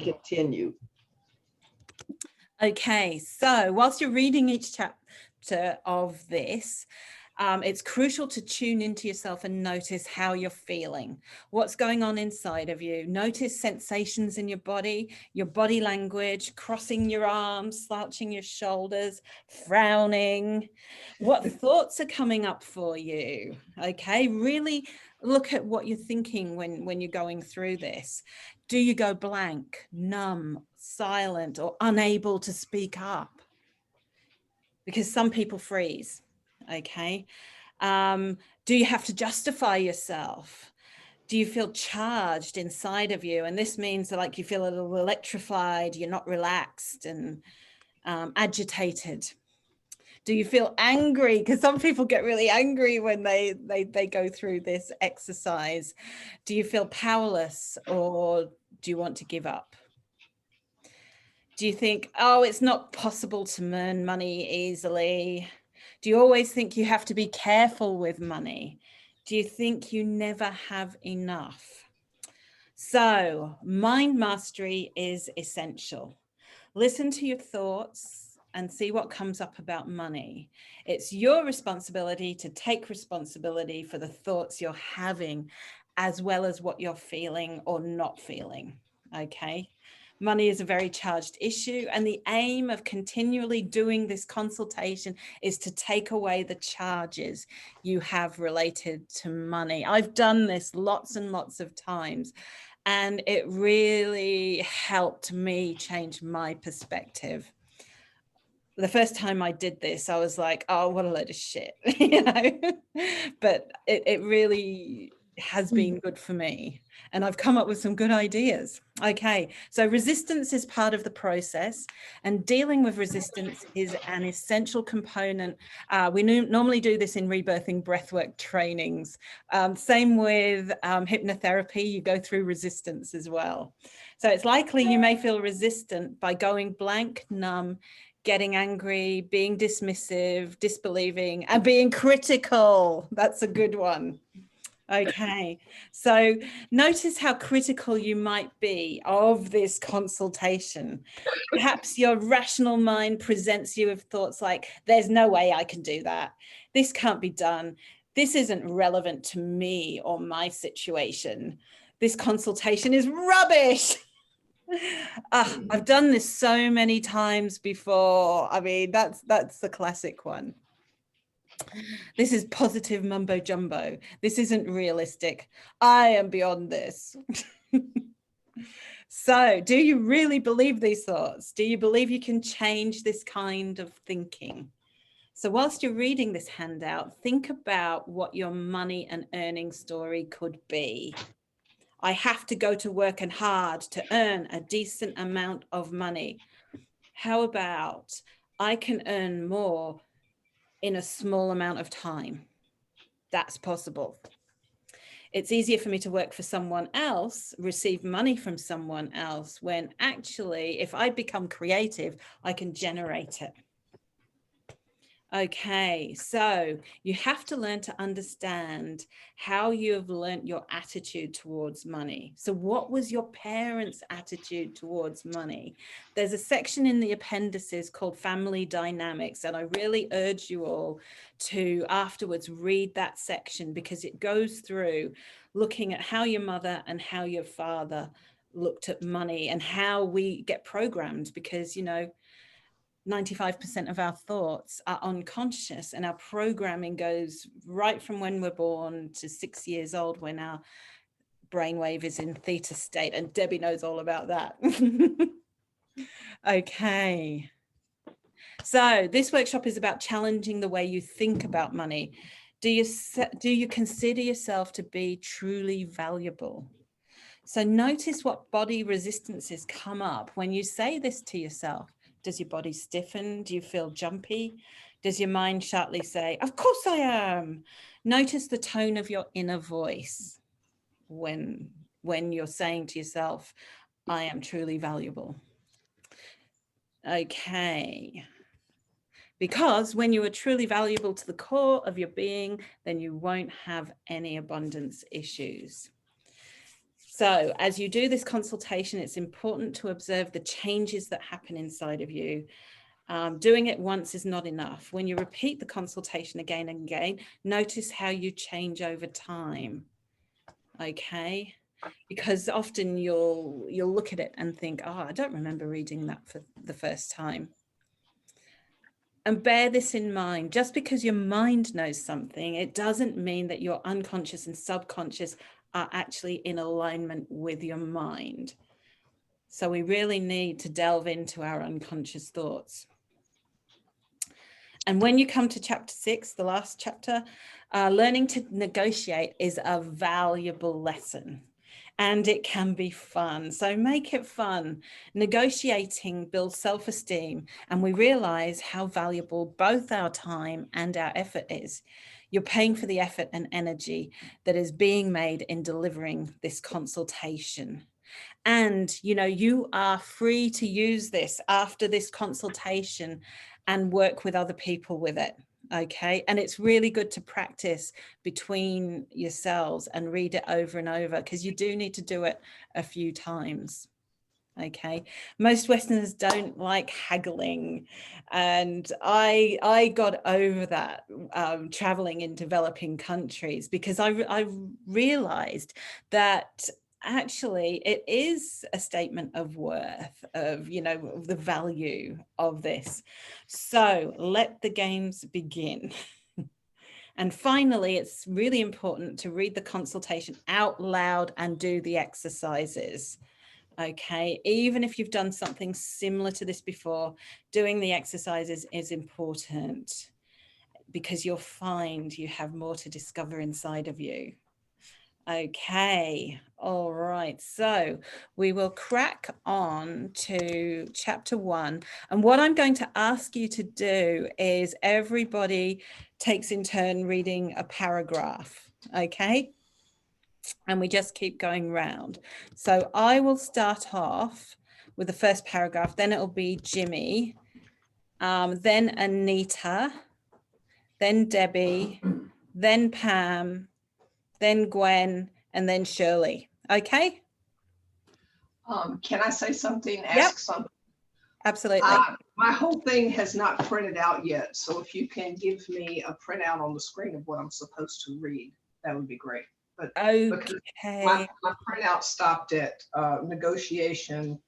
continue. Okay, so whilst you're reading each chapter of this, it's crucial to tune into yourself and notice how you're feeling, what's going on inside of you. Notice sensations in your body language, crossing your arms, slouching your shoulders, frowning. What thoughts are coming up for you? Okay, really look at what you're thinking when you're going through this. Do you go blank, numb, silent, or unable to speak up? Because some people freeze. Okay. Do you have to justify yourself? Do you feel charged inside of you? And this means that, like, you feel a little electrified, you're not relaxed and agitated. Do you feel angry? Because some people get really angry when they go through this exercise. Do you feel powerless, or do you want to give up? Do you think, oh, it's not possible to earn money easily? Do you always think you have to be careful with money? Do you think you never have enough? So, mind mastery is essential. Listen to your thoughts and see what comes up about money. It's your responsibility to take responsibility for the thoughts you're having, as well as what you're feeling or not feeling. Okay. Money is a very charged issue, and the aim of continually doing this consultation is to take away the charges you have related to money. I've done this lots and lots of times, and it really helped me change my perspective. The first time I did this, I was like, oh, what a load of shit, you know, but it really has been good for me, and I've come up with some good ideas. Okay, so resistance is part of the process, and dealing with resistance is an essential component. We normally do this in rebirthing breathwork trainings. Same with hypnotherapy, you go through resistance as well. So it's likely you may feel resistant by going blank, numb, getting angry, being dismissive, disbelieving, and being critical. That's a good one. Okay, so notice how critical you might be of this consultation. Perhaps your rational mind presents you with thoughts like, there's no way I can do that. This can't be done. This isn't relevant to me or my situation. This consultation is rubbish. I've done this so many times before. I mean, that's the classic one. This is positive mumbo jumbo. This isn't realistic. I am beyond this. So, do you really believe these thoughts? Do you believe you can change this kind of thinking? So whilst you're reading this handout, think about what your money and earning story could be. I have to go to work and hard to earn a decent amount of money. How about I can earn more in a small amount of time? That's possible. It's easier for me to work for someone else, receive money from someone else, when actually, if I become creative, I can generate it. Okay, so you have to learn to understand how you have learnt your attitude towards money. So what was your parents' attitude towards money? There's a section in the appendices called Family Dynamics, and I really urge you all to afterwards read that section, because it goes through looking at how your mother and how your father looked at money and how we get programmed, because, you know, 95% of our thoughts are unconscious, and our programming goes right from when we're born to 6 years old, when our brainwave is in theta state, and Debbie knows all about that. Okay. So this workshop is about challenging the way you think about money. Do you consider yourself to be truly valuable? So notice what body resistances come up when you say this to yourself. Does your body stiffen? Do you feel jumpy? Does your mind sharply say, of course I am? Notice the tone of your inner voice when you're saying to yourself, I am truly valuable. Okay. Because when you are truly valuable to the core of your being, then you won't have any abundance issues. So as you do this consultation, it's important to observe the changes that happen inside of you. Doing it once is not enough. When you repeat the consultation again and again, notice how you change over time. Okay, because often you'll look at it and think, oh, I don't remember reading that for the first time. And bear this in mind, just because your mind knows something, it doesn't mean that your unconscious and subconscious are actually in alignment with your mind. So we really need to delve into our unconscious thoughts. And when you come to chapter 6, the last chapter, learning to negotiate is a valuable lesson. And it can be fun. So make it fun. Negotiating builds self-esteem, and we realize how valuable both our time and our effort is. You're paying for the effort and energy that is being made in delivering this consultation. And, you know, you are free to use this after this consultation and work with other people with it. Okay, and it's really good to practice between yourselves and read it over and over, because you do need to do it a few times. Okay, most Westerners don't like haggling, and I got over that traveling in developing countries, because I realized that actually it is a statement of worth, of, you know, of the value of this. So let the games begin. And finally, it's really important to read the consultation out loud and do the exercises. Okay, even if you've done something similar to this before, doing the exercises is important, because you'll find you have more to discover inside of you. Okay, all right, so we will crack on to chapter 1. And what I'm going to ask you to do is everybody takes in turn reading a paragraph, okay? And we just keep going round. So I will start off with the first paragraph, then it'll be Jimmy, then Anita, then Debbie, then Pam, then Gwen, and then Shirley. Okay? Can I say something? Yep. Ask something? Absolutely. My whole thing has not printed out yet, so if you can give me a printout on the screen of what I'm supposed to read, that would be great. But okay. My printout stopped at negotiation,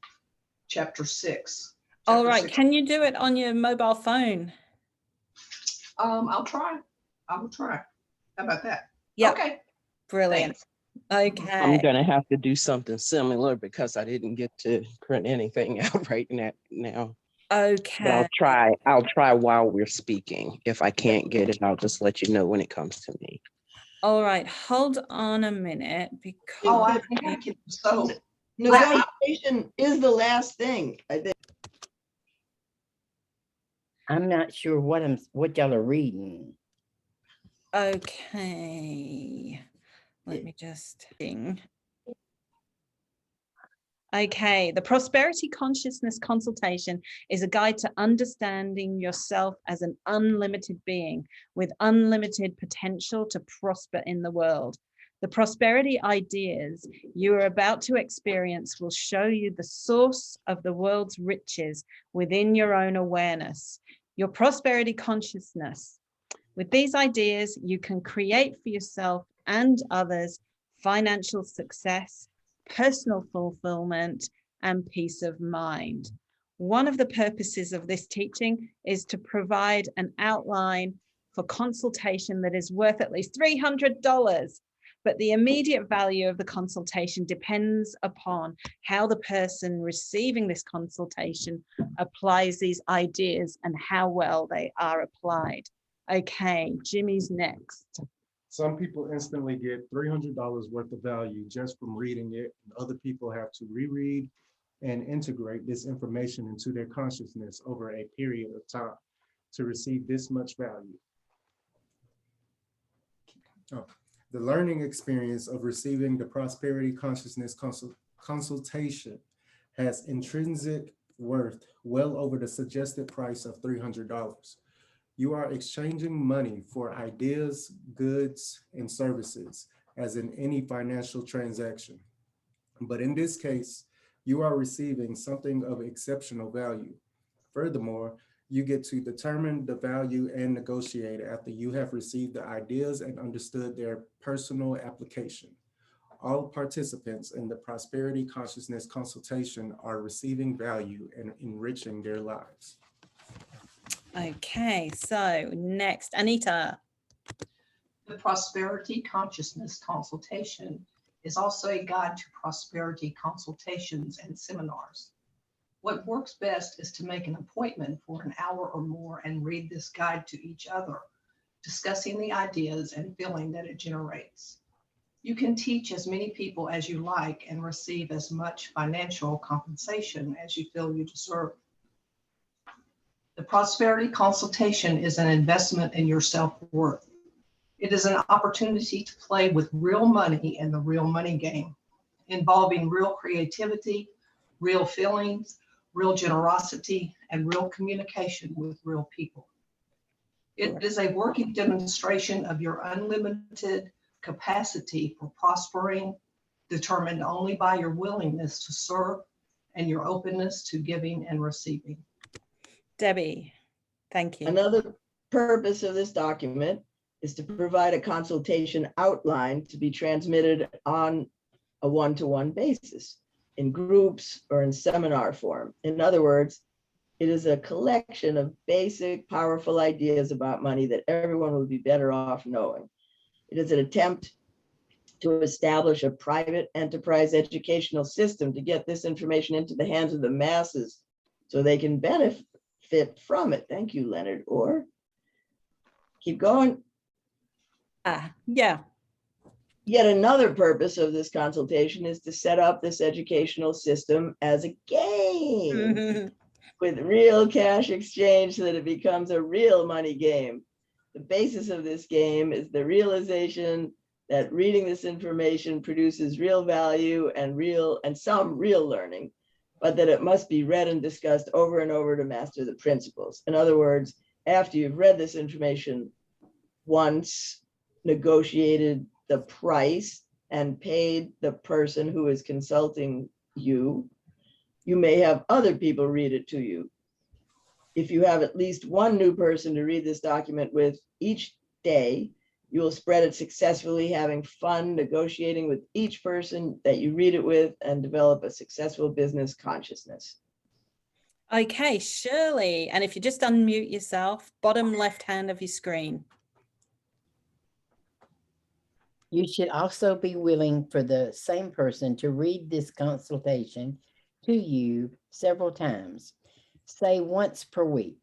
chapter 6. All right. Can you do it on your mobile phone? I'll try. I will try. How about that? Yeah. Okay. Brilliant. Thanks. Okay. I'm gonna have to do something similar because I didn't get to print anything out right now. Okay. But I'll try while we're speaking. If I can't get it, I'll just let you know when it comes to me. All right, hold on a minute, because I think I can. So negotiation is the last thing, I think. I'm not sure what y'all are reading. okay, let me just think. Okay, the Prosperity Consciousness Consultation is a guide to understanding yourself as an unlimited being with unlimited potential to prosper in the world. The prosperity ideas you are about to experience will show you the source of the world's riches within your own awareness, your prosperity consciousness. With these ideas, you can create for yourself and others financial success, personal fulfillment, and peace of mind. One of the purposes of this teaching is to provide an outline for consultation that is worth at least $300, but the immediate value of the consultation depends upon how the person receiving this consultation applies these ideas and how well they are applied. Okay, Jimmy's next. Some people instantly get $300 worth of value just from reading it, and other people have to reread and integrate this information into their consciousness over a period of time to receive this much value. The learning experience of receiving the Prosperity Consciousness consultation has intrinsic worth well over the suggested price of $300. You are exchanging money for ideas, goods, and services, as in any financial transaction. But in this case, you are receiving something of exceptional value. Furthermore, you get to determine the value and negotiate after you have received the ideas and understood their personal application. All participants in the Prosperity Consciousness Consultation are receiving value and enriching their lives. Okay, so next, Anita. The Prosperity Consciousness Consultation is also a guide to prosperity consultations and seminars. What works best is to make an appointment for an hour or more and read this guide to each other, discussing the ideas and feeling that it generates. You can teach as many people as you like and receive as much financial compensation as you feel you deserve. The Prosperity Consultation is an investment in your self-worth. It is an opportunity to play with real money in the real money game, involving real creativity, real feelings, real generosity, and real communication with real people. It is a working demonstration of your unlimited capacity for prospering, determined only by your willingness to serve and your openness to giving and receiving. Debbie, thank you. Another purpose of this document is to provide a consultation outline to be transmitted on a one-to-one basis in groups or in seminar form. In other words, it is a collection of basic, powerful ideas about money that everyone will be better off knowing. It is an attempt to establish a private enterprise educational system to get this information into the hands of the masses so they can benefit from it. Thank you, Leonard. Or keep going. Yeah. Yet another purpose of this consultation is to set up this educational system as a game with real cash exchange so that it becomes a real money game. The basis of this game is the realization that reading this information produces real value and some real learning, but that it must be read and discussed over and over to master the principles. In other words, after you've read this information once, negotiated the price and paid the person who is consulting you, you may have other people read it to you. If you have at least one new person to read this document with each day, you will spread it successfully, having fun negotiating with each person that you read it with and develop a successful business consciousness. Okay, Shirley, and if you just unmute yourself, bottom left hand of your screen. You should also be willing for the same person to read this consultation to you several times, say once per week.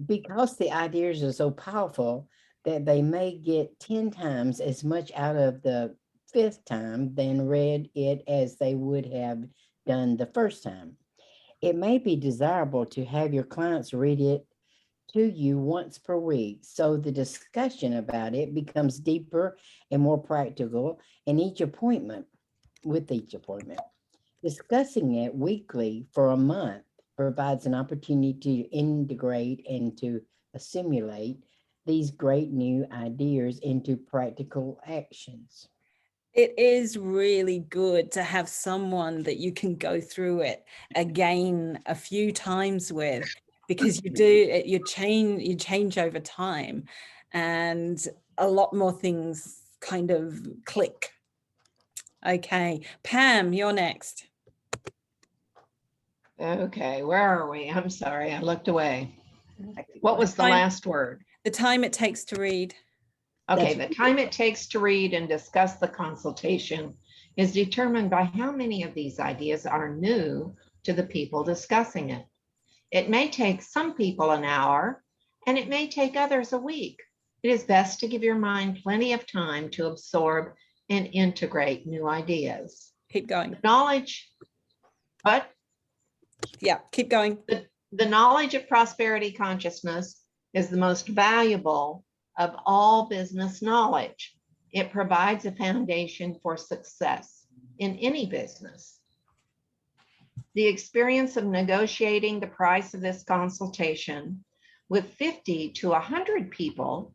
Because the ideas are so powerful that they may get 10 times as much out of the 5th time than read it as they would have done the first time. It may be desirable to have your clients read it to you once per week, so the discussion about it becomes deeper and more practical with each appointment. Discussing it weekly for a month provides an opportunity to integrate and to assimilate these great new ideas into practical actions. It is really good to have someone that you can go through it again a few times with, because you change over time and a lot more things kind of click. Okay, Pam, you're next. Okay, where are we? I'm sorry, I looked away. What was the last word? The time it takes to read. Okay, the time it takes to read and discuss the consultation is determined by how many of these ideas are new to the people discussing it. It may take some people an hour, and it may take others a week. It is best to give your mind plenty of time to absorb and integrate new ideas. Keep going. Knowledge, but yeah, keep going. The knowledge of prosperity consciousness is the most valuable of all business knowledge. It provides a foundation for success in any business. The experience of negotiating the price of this consultation with 50 to 100 people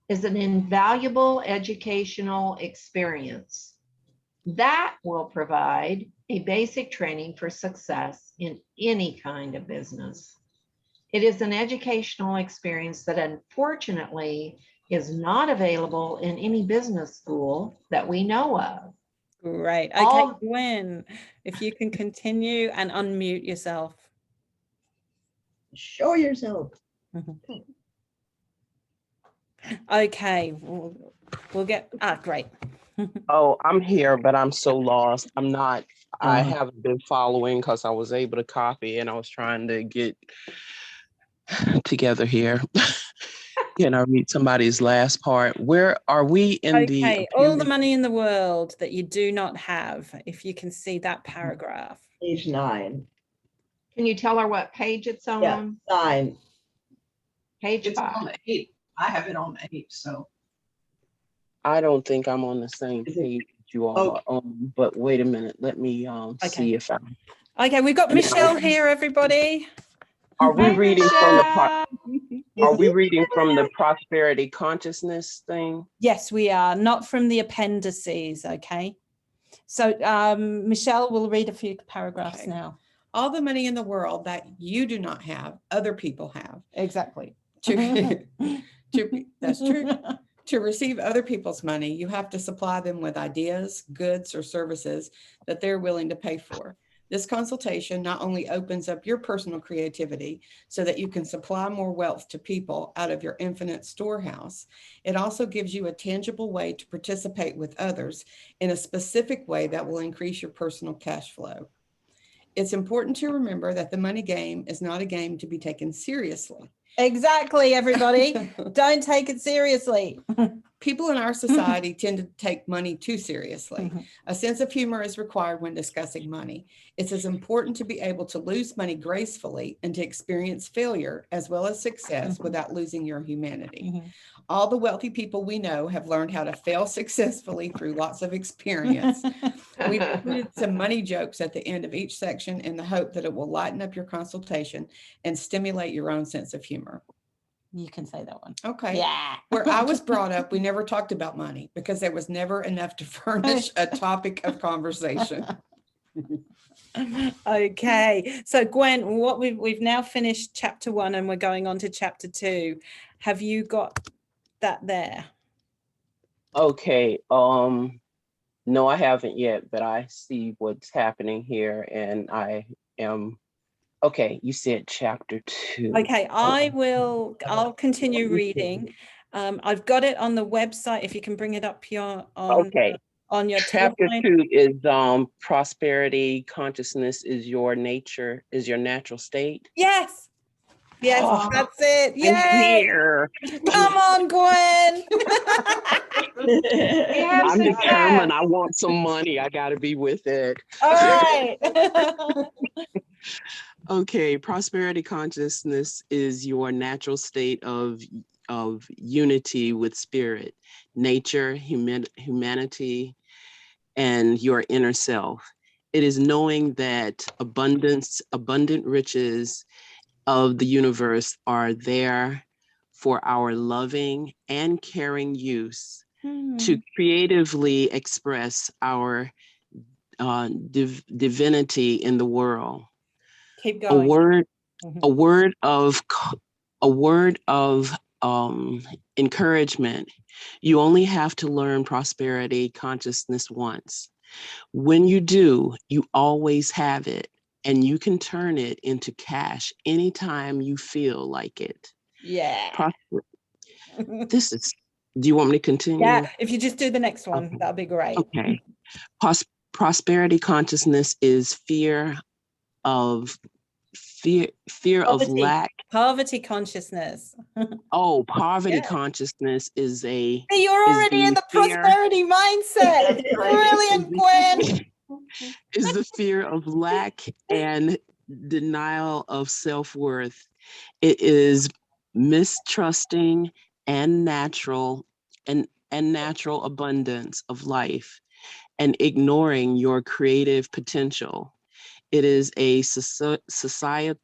is an invaluable educational experience. That will provide a basic training for success in any kind of business. It is an educational experience that unfortunately is not available in any business school that we know of. Great. Okay, All- Gwen, if you can continue and unmute yourself. Show yourself. Okay, we'll get, great. Oh, I'm here, but I'm so lost. I'm not, I Uh-huh. haven't been following because I was able to copy and I was trying to get together here. Can I read somebody's last part? Where are we in the Okay, all the appendix? money in the world that you do not have, if you can see that paragraph. Page 9. Can you tell her what page it's on? Yeah, 9. Page It's 5. on 8. I have it on 8, so. I don't think I'm on the same Is it- page you all Oh. are on, but wait a minute, let me see if I, Okay, we've got No. Michelle here, everybody. are we Hey, reading from the, Michelle. are we reading from the prosperity consciousness thing? Yes, we are, not from the appendices, okay? So Michelle will read a few paragraphs Okay. now. All the money in the world that you do not have, other people have. Exactly. That's true. To receive other people's money, you have to supply them with ideas, goods, or services that they're willing to pay for. This consultation not only opens up your personal creativity so that you can supply more wealth to people out of your infinite storehouse, it also gives you a tangible way to participate with others in a specific way that will increase your personal cash flow. It's important to remember that the money game is not a game to be taken seriously. Exactly, everybody. Don't take it seriously. People in our society tend to take money too seriously. A sense of humor is required when discussing money. It's as important to be able to lose money gracefully and to experience failure as well as success without losing your humanity. All the wealthy people we know have learned how to fail successfully through lots of experience. We've included some money jokes at the end of each section in the hope that it will lighten up your consultation and stimulate your own sense of humor. You can say that one. Okay. Yeah. Where I was brought up, we never talked about money because there was never enough to furnish a topic of conversation. Okay, so Gwen, what we've now finished chapter 1 and we're going on to chapter 2. Have you got that there? Okay, no, I haven't yet, but I see what's happening here and I am, okay, you said chapter 2. Okay, I'll continue reading. I've got it on the website. If you can bring it up here Okay, on your chapter telephone. 2 is prosperity consciousness is your nature, is your natural state. Yes. Yes, Oh, that's it. I'm Yay. here. Come on, Gwen. We have I'm success. determined. I want some money. I got to be with it. All right. Okay, prosperity consciousness is your natural state of unity with spirit, nature, humanity, and your inner self. It is knowing that abundant riches of the universe are there for our loving and caring use to creatively express our divinity in the world. Keep A going. word of encouragement. You only have to learn prosperity consciousness once. When you do, you always have it, and you can turn it into cash anytime you feel like it. Yeah. This is, do you want me to continue? Yeah, if you just do the next one, that'll be great. Okay. Prosperity consciousness is fear of Poverty. lack. Poverty consciousness. Oh, poverty Yeah. consciousness is Hey, you're already in the fear. prosperity mindset. Brilliant, Gwen. Is the fear of lack and denial of self-worth. It is mistrusting and natural abundance of life and ignoring your creative potential. It is a society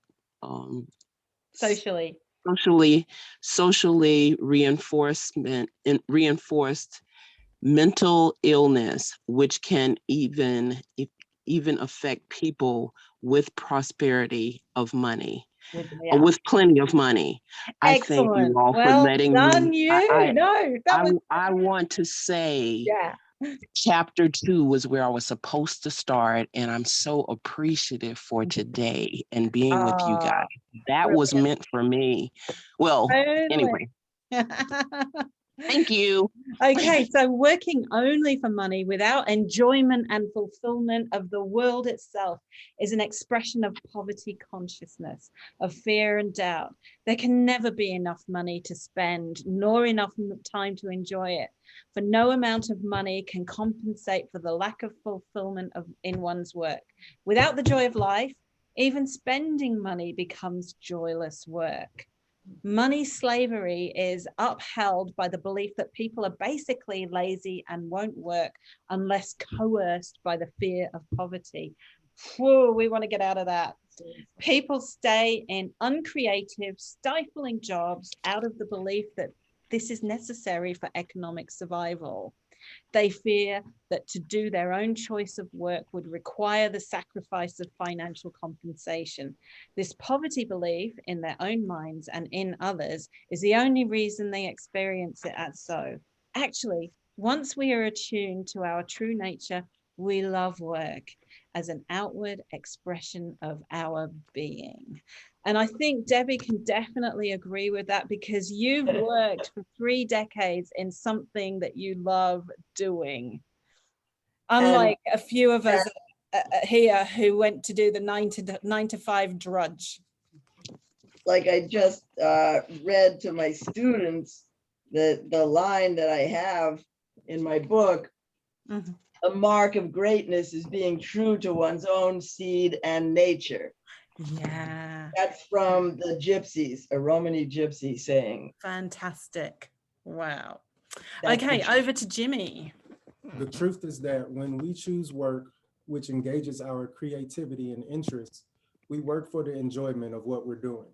Socially. socially reinforced mental illness, which can even affect people with prosperity of money, or with plenty of money. I thank you Excellent. all for Well letting done, me. you. No, that was, I want to say yeah. chapter 2 was where I was supposed to start, and I'm so appreciative for today and being with you guys. That was meant for me. Well, anyway, thank you. Okay, so working only for money without enjoyment and fulfillment of the world itself is an expression of poverty consciousness, of fear and doubt. There can never be enough money to spend, nor enough time to enjoy it. For no amount of money can compensate for the lack of fulfillment in one's work. Without the joy of life, even spending money becomes joyless work. Money slavery is upheld by the belief that people are basically lazy and won't work unless coerced by the fear of poverty. Whoa, we want to get out of that. People stay in uncreative, stifling jobs out of the belief that this is necessary for economic survival. They fear that to do their own choice of work would require the sacrifice of financial compensation. This poverty belief in their own minds and in others is the only reason they experience it as so. Actually, once we are attuned to our true nature, we love work as an outward expression of our being. And I think Debbie can definitely agree with that, because you've worked for 3 decades in something that you love doing. Unlike a few of us here who went to do the 9 to 5 drudge. Like I just read to my students the line that I have in my book, a mark of greatness is being true to one's own seed and nature. Yeah. That's from the Gypsies, a Romany Gypsy saying. Fantastic. Wow. That's okay, over to Jimmy. The truth is that when we choose work, which engages our creativity and interests, we work for the enjoyment of what we're doing.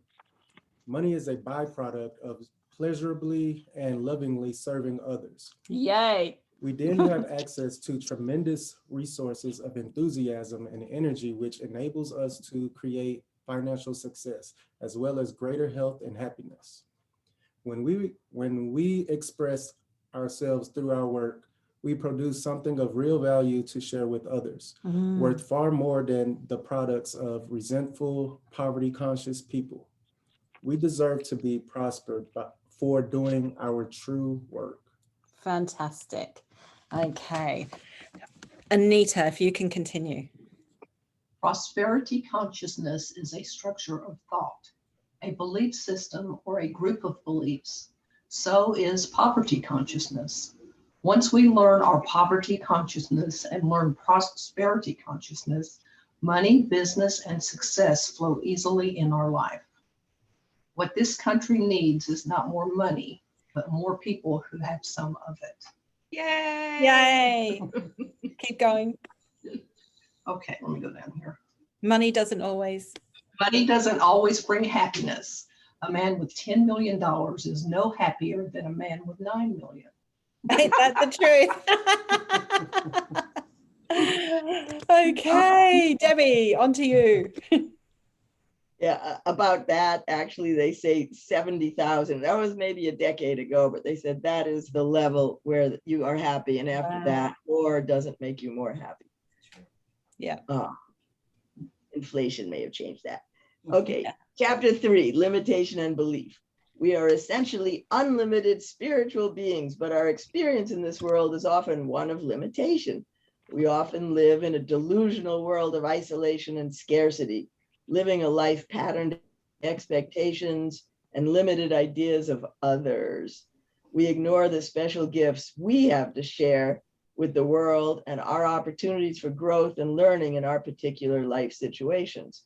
Money is a byproduct of pleasurably and lovingly serving others. Yay. We then have access to tremendous resources of enthusiasm and energy, which enables us to create financial success, as well as greater health and happiness. When we express ourselves through our work, we produce something of real value to share with others, worth far more than the products of resentful, poverty-conscious people. We deserve to be prospered for doing our true work. Fantastic. Okay. Anita, if you can continue. Prosperity consciousness is a structure of thought, a belief system, or a group of beliefs. So is poverty consciousness. Once we learn our poverty consciousness and learn prosperity consciousness, money, business, and success flow easily in our life. What this country needs is not more money, but more people who have some of it. Yay! Yay. Keep going. Okay, let me go down here. Money doesn't always. Money doesn't always bring happiness. A man with $10 million is no happier than a man with 9 million. Ain't that the truth? Okay, Debbie, on to you. Yeah, about that, actually, they say 70,000. That was maybe a decade ago, but they said that is the level where you are happy. And after that, more doesn't make you more happy. Yeah. Inflation may have changed that. Okay, Chapter 3, limitation and belief. We are essentially unlimited spiritual beings, but our experience in this world is often one of limitation. We often live in a delusional world of isolation and scarcity, living a life patterned expectations and limited ideas of others. We ignore the special gifts we have to share with the world and our opportunities for growth and learning in our particular life situations.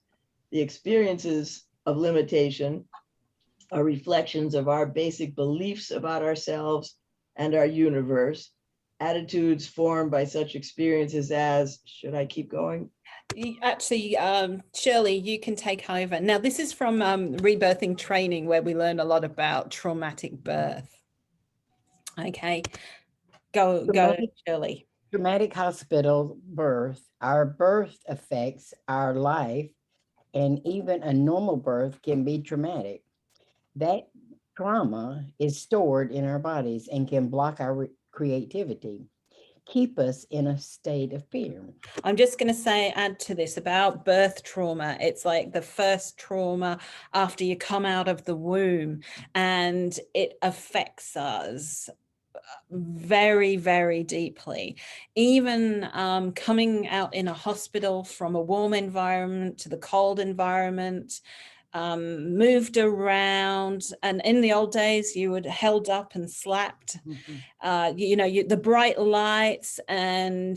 The experiences of limitation are reflections of our basic beliefs about ourselves and our universe, attitudes formed by such experiences as, should I keep going? Actually, Shirley, you can take over. Now, this is from rebirthing training, where we learn a lot about traumatic birth. Okay, Go, Traumatic- Shirley. Traumatic hospital birth, our birth affects our life, and even a normal birth can be traumatic. That trauma is stored in our bodies and can block our creativity, keep us in a state of fear. I'm just going to say, add to this about birth trauma. It's like the first trauma after you come out of the womb, and it affects us very, very deeply. Even coming out in a hospital from a warm environment to the cold environment, moved around, and in the old days you would held up and slapped. The bright lights, and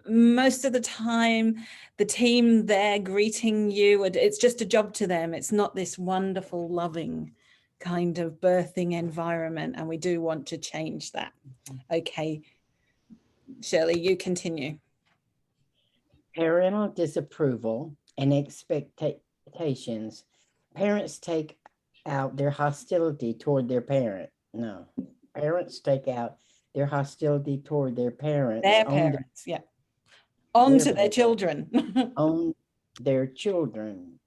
most of the time the team there greeting you, it's just a job to them. It's not this wonderful, loving kind of birthing environment, and we do want to change that. Okay, Shirley, you continue. Parental disapproval and expectations. Parents take out their hostility toward their parent. No, parents take out their hostility toward their parents. Their parents, onto their children. On their children.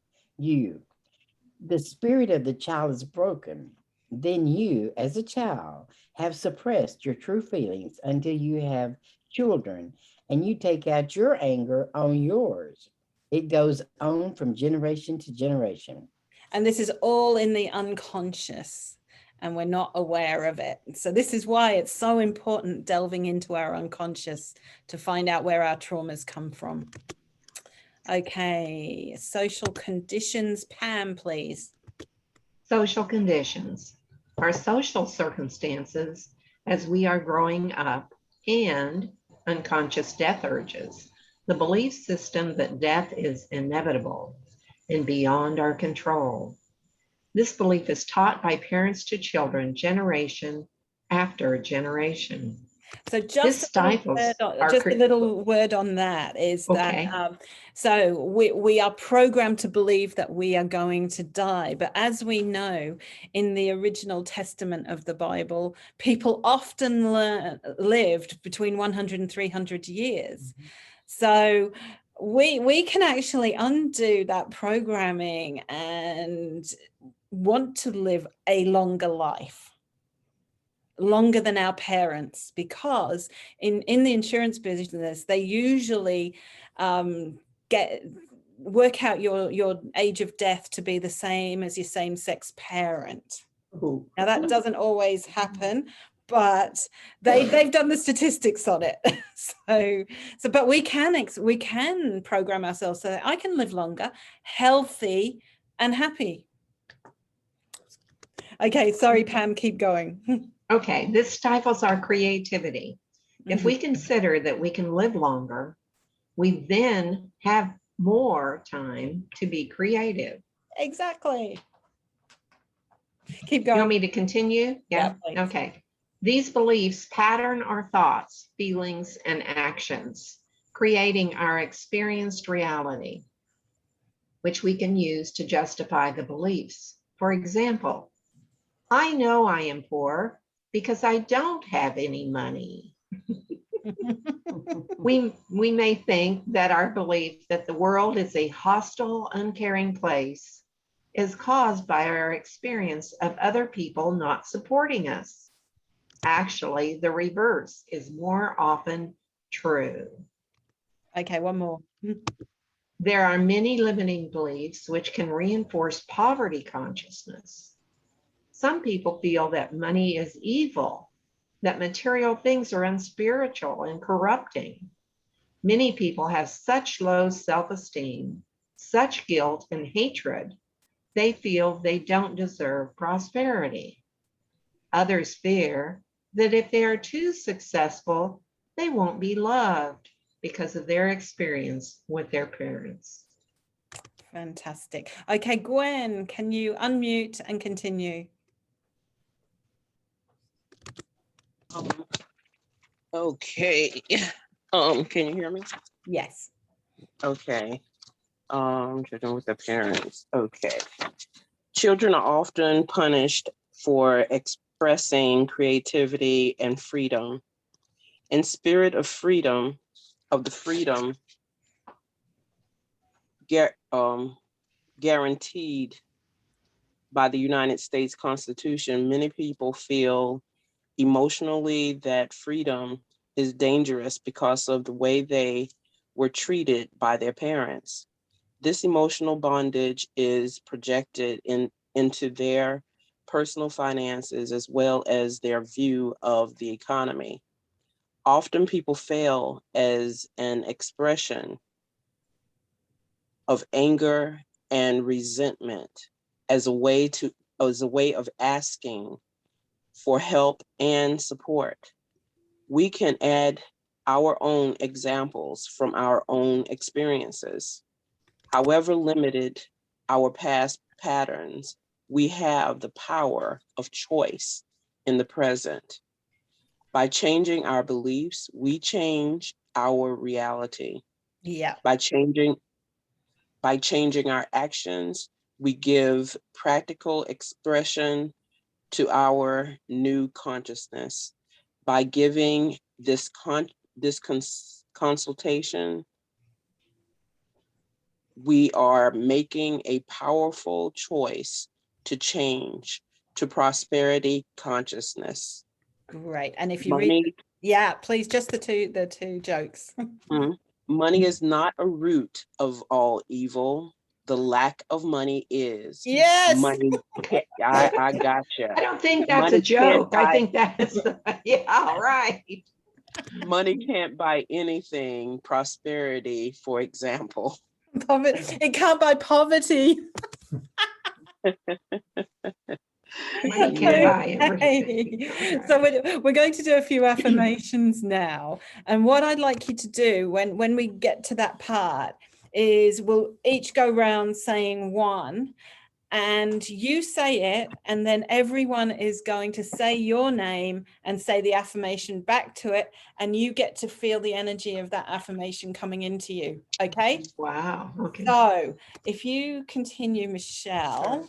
The spirit of the child is broken. Then you, as a child, have suppressed your true feelings until you have children, and you take out your anger on yours. It goes on from generation to generation. And this is all in the unconscious, and we're not aware of it. So this is why it's so important delving into our unconscious to find out where our traumas come from. Okay, social conditions. Pam, please. Social conditions are social circumstances as we are growing up, and unconscious death urges, the belief system that death is inevitable and beyond our control. This belief is taught by parents to children generation after generation. So just a little word on that is that so we are programmed to believe that we are going to die, but as we know, in the original testament of the Bible, people often lived between 100 and 300 years. So we can actually undo that programming and want to live a longer life, longer than our parents, because in the insurance business, they usually work out your age of death to be the same as your same-sex parent. Ooh. Now that doesn't always happen, but they've done the statistics on it. so but we can program ourselves so that I can live longer, healthy and happy. Okay, sorry, Pam, keep going. Okay, this stifles our creativity. If we consider that we can live longer, we then have more time to be creative. Exactly. Keep going. You want me to continue? Yeah. Okay. These beliefs pattern our thoughts, feelings, and actions, creating our experienced reality, which we can use to justify the beliefs. For example, I know I am poor because I don't have any money. We may think that our belief that the world is a hostile, uncaring place is caused by our experience of other people not supporting us. Actually, the reverse is more often true. Okay, one more. There are many limiting beliefs which can reinforce poverty consciousness. Some people feel that money is evil, that material things are unspiritual and corrupting. Many people have such low self-esteem, such guilt and hatred, they feel they don't deserve prosperity. Others fear that if they are too successful, they won't be loved because of their experience with their parents. Fantastic. Okay, Gwen, can you unmute and continue? Okay. Can you hear me? Yes. Okay. Children with their parents. Okay. Children are often punished for expressing creativity and freedom. In spirit of freedom, of the freedom guaranteed by the United States Constitution, many people feel emotionally that freedom is dangerous because of the way they were treated by their parents. This emotional bondage is projected into their personal finances as well as their view of the economy. Often people fail as an expression of anger and resentment as a way of asking for help and support. We can add our own examples from our own experiences. However limited our past patterns, we have the power of choice in the present. By changing our beliefs, we change our reality. Yeah. By changing our actions, we give practical expression to our new consciousness. By giving this consultation, we are making a powerful choice to change to prosperity consciousness. Great. And if you read, Money, yeah, please, just the two jokes. money is not a root of all evil. The lack of money is. Yes. Money, I gotcha. I don't think that's Money a joke. can't I buy- think that's, yeah, all right. Money can't buy anything. Prosperity, for example. It can't buy poverty. Money can't buy everything. Okay. So we're going to do a few affirmations now. And what I'd like you to do when we get to that part is we'll each go round saying one, and you say it, and then everyone is going to say your name and say the affirmation back to it, and you get to feel the energy of that affirmation coming into you. Okay? Wow. Okay. So if you continue, Michelle.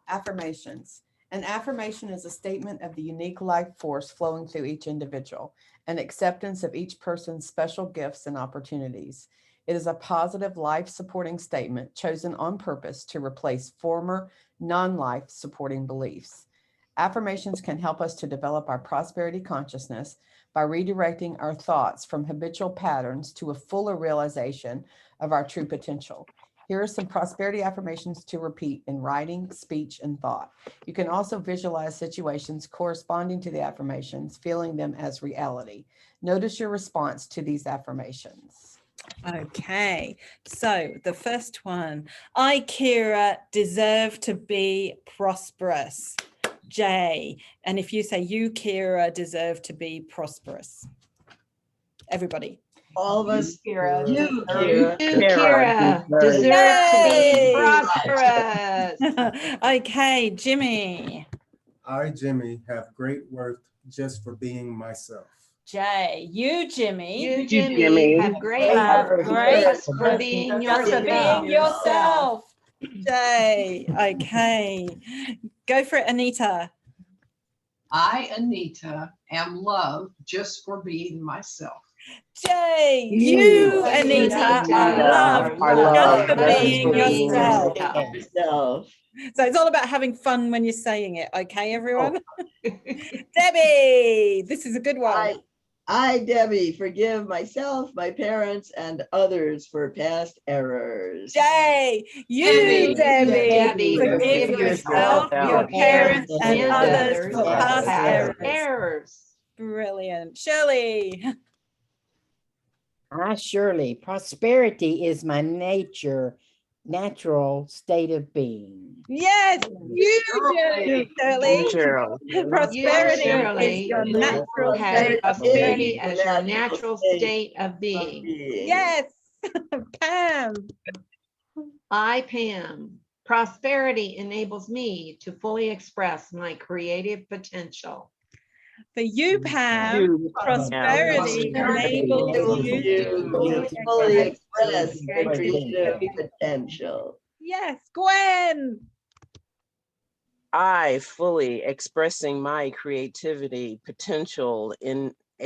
Affirmations. An affirmation is a statement of the unique life force flowing through each individual, an acceptance of each person's special gifts and opportunities. It is a positive life-supporting statement chosen on purpose to replace former non-life supporting beliefs. Affirmations can help us to develop our prosperity consciousness by redirecting our thoughts from habitual patterns to a fuller realization of our true potential. Here are some prosperity affirmations to repeat in writing, speech, and thought. You can also visualize situations corresponding to the affirmations, feeling them as reality. Notice your response to these affirmations. Okay, so the first one, I, Kira, deserve to be prosperous. J, and if you say you, Kira, deserve to be prosperous. Everybody. All of us, Kira, you, deserve- Kira. You, Kira, deserve to be prosperous. Okay, Jimmy. I, Jimmy, have great worth just for being myself. J, you, Jimmy. You, Jimmy. Jimmy, have great worth Great just for being just for being yourself. yourself. J, okay. Go for it, Anita. I, Anita, am loved just for being myself. J, You, you, Anita, are loved just for being yourself. Yourself. So it's all about having fun when you're saying it. Okay, everyone? Debbie, this is a good one. I, Debbie, forgive myself, my parents, and others for past errors. J, you, Debbie, forgive yourself, your parents, and others for past errors. Brilliant. Shirley. I, Shirley, prosperity is my natural state of being. Yes, you, Shirley. Prosperity is your natural state of prosperity being. as your natural state of being. Yes, Pam. I, Pam, prosperity enables me to fully express my creative potential. For you, Pam, prosperity enables you to fully express your creative potential. Yes, Gwen. I, fully expressing my creativity potential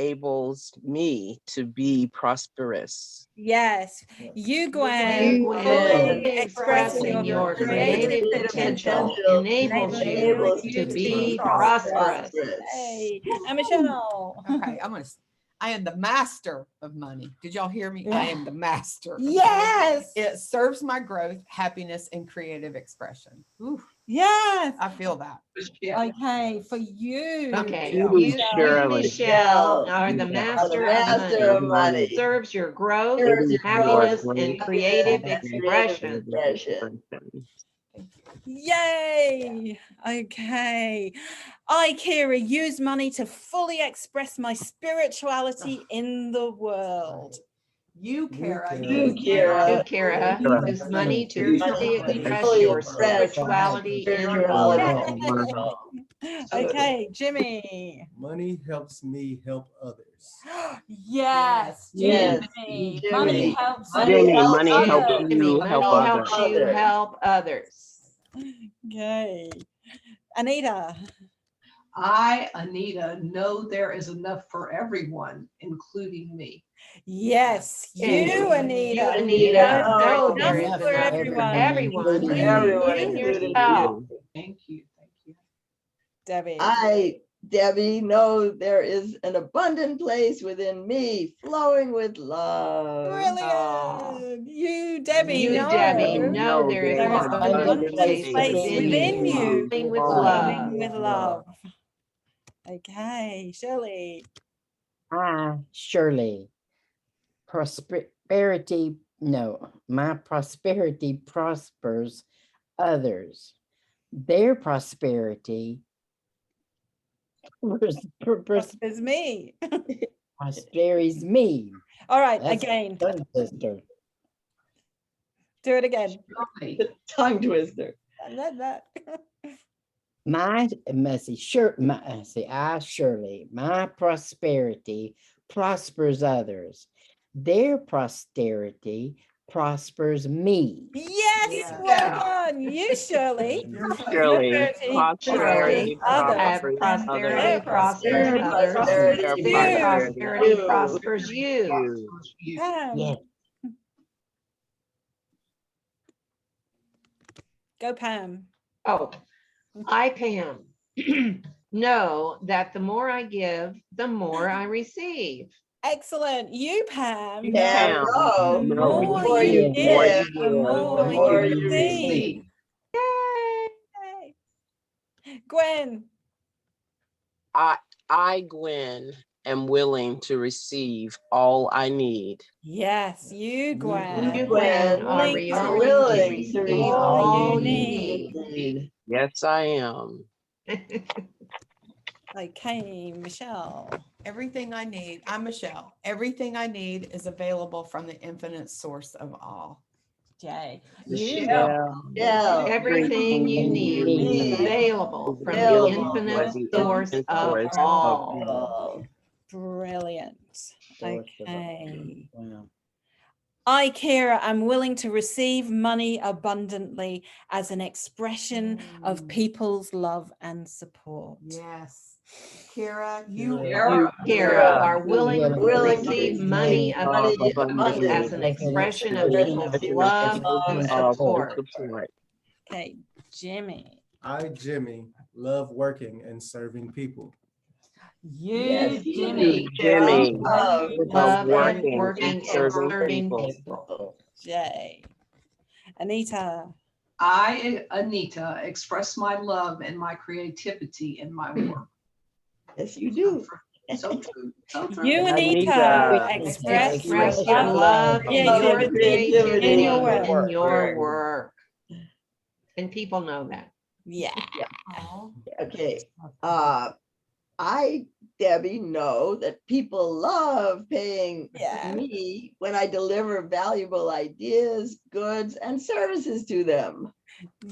enables me to be prosperous. Yes, you, Gwen, You, fully Gwen, expressing expressing your your creative creative potential potential enables enables you you to be prosperous. Hey, and Michelle. Okay, I am the master of money. Did y'all hear me? I am the master. of money. Yes. It serves my growth, happiness, and creative expression. Ooh, Yes. I feel that. Okay, for you. Okay, You, you, Shirley. Michelle, are the You master master of of money. money. Serves your growth, It is your happiness, great and creative Happiness and expression. expression. Yay. Okay. I, Kira, use money to fully express my spirituality in the world. You, Kara. You, Kira. You, Kara, Kira. use money to fully express Fully your express spirituality in the spirituality. world. Okay, Jimmy. Money helps me help others. Yes, Yes, Jimmy. Jimmy. Money helps Jimmy, you money help helps others. you Money help helps others. you help others. Okay. Anita. I, Anita, know there is enough for everyone, including me. Yes, And you, Anita. You, Anita, Oh, know enough there is for enough for everyone, everyone, Everyone, including including yourself. Thank you. Thank you. Debbie. I, Debbie, know there is an abundant place within me flowing with love. Brilliant. Aw. You, Debbie, You, know. Debbie, know there is There is an an abundant place within you, flowing with flowing love. with love. Okay, Shirley. Shirley, prosperity, no, my prosperity prospers others. Their prosperity It's me. prospers me. All right, That's again. tongue twister. Do it again. Tongue twister. My Shirley, my prosperity prospers others. Their posterity prospers me. Yes, Yeah. well done. You, Shirley. Shirley, Shirley, prosperity others. prospers Their others. prosperity prosperity prospers others. prospers Their Their you. prosperity You. prospers you. You. Pam. Yes. Go, Pam. Oh, I, Pam, know that the more I give, the more I receive. Excellent. You, Pam. Pam, No, The no, more you you give, give, the the more more you you receive. Yay. Gwen. I, Gwen, am willing to receive all I need. Yes, you, Gwen. You, Gwen, are Willing to willing to receive receive all you need. need. Yes, I am. Okay, Michelle. Everything I need, I'm Michelle. Everything I need is available from the infinite source of all. Jay. Michelle. Yeah. Everything you need is available from the Available infinite from the source infinite of source of all. all. Brilliant. Source of all. Okay. Wow. I, Kira, am willing to receive money abundantly as an expression of people's love and support. Yes. Kira, you Kira are willing to Willing to receive receive money money abundantly as an expression of people's love and support. Okay, Jimmy. I, Jimmy, love working and serving people. You, Yes, Jimmy. Jimmy, love Love and working working and and serving serving people. people. Jay. Anita. I, Anita, express my love and my creativity in my work. Yes, you do. So true. So true. You, Anita, Anita, express Express your love and your creativity in your work. in your work. And people know that. Yeah. Okay. I, Debbie, know that people love paying Yeah. me when I deliver valuable ideas, goods, and services to them.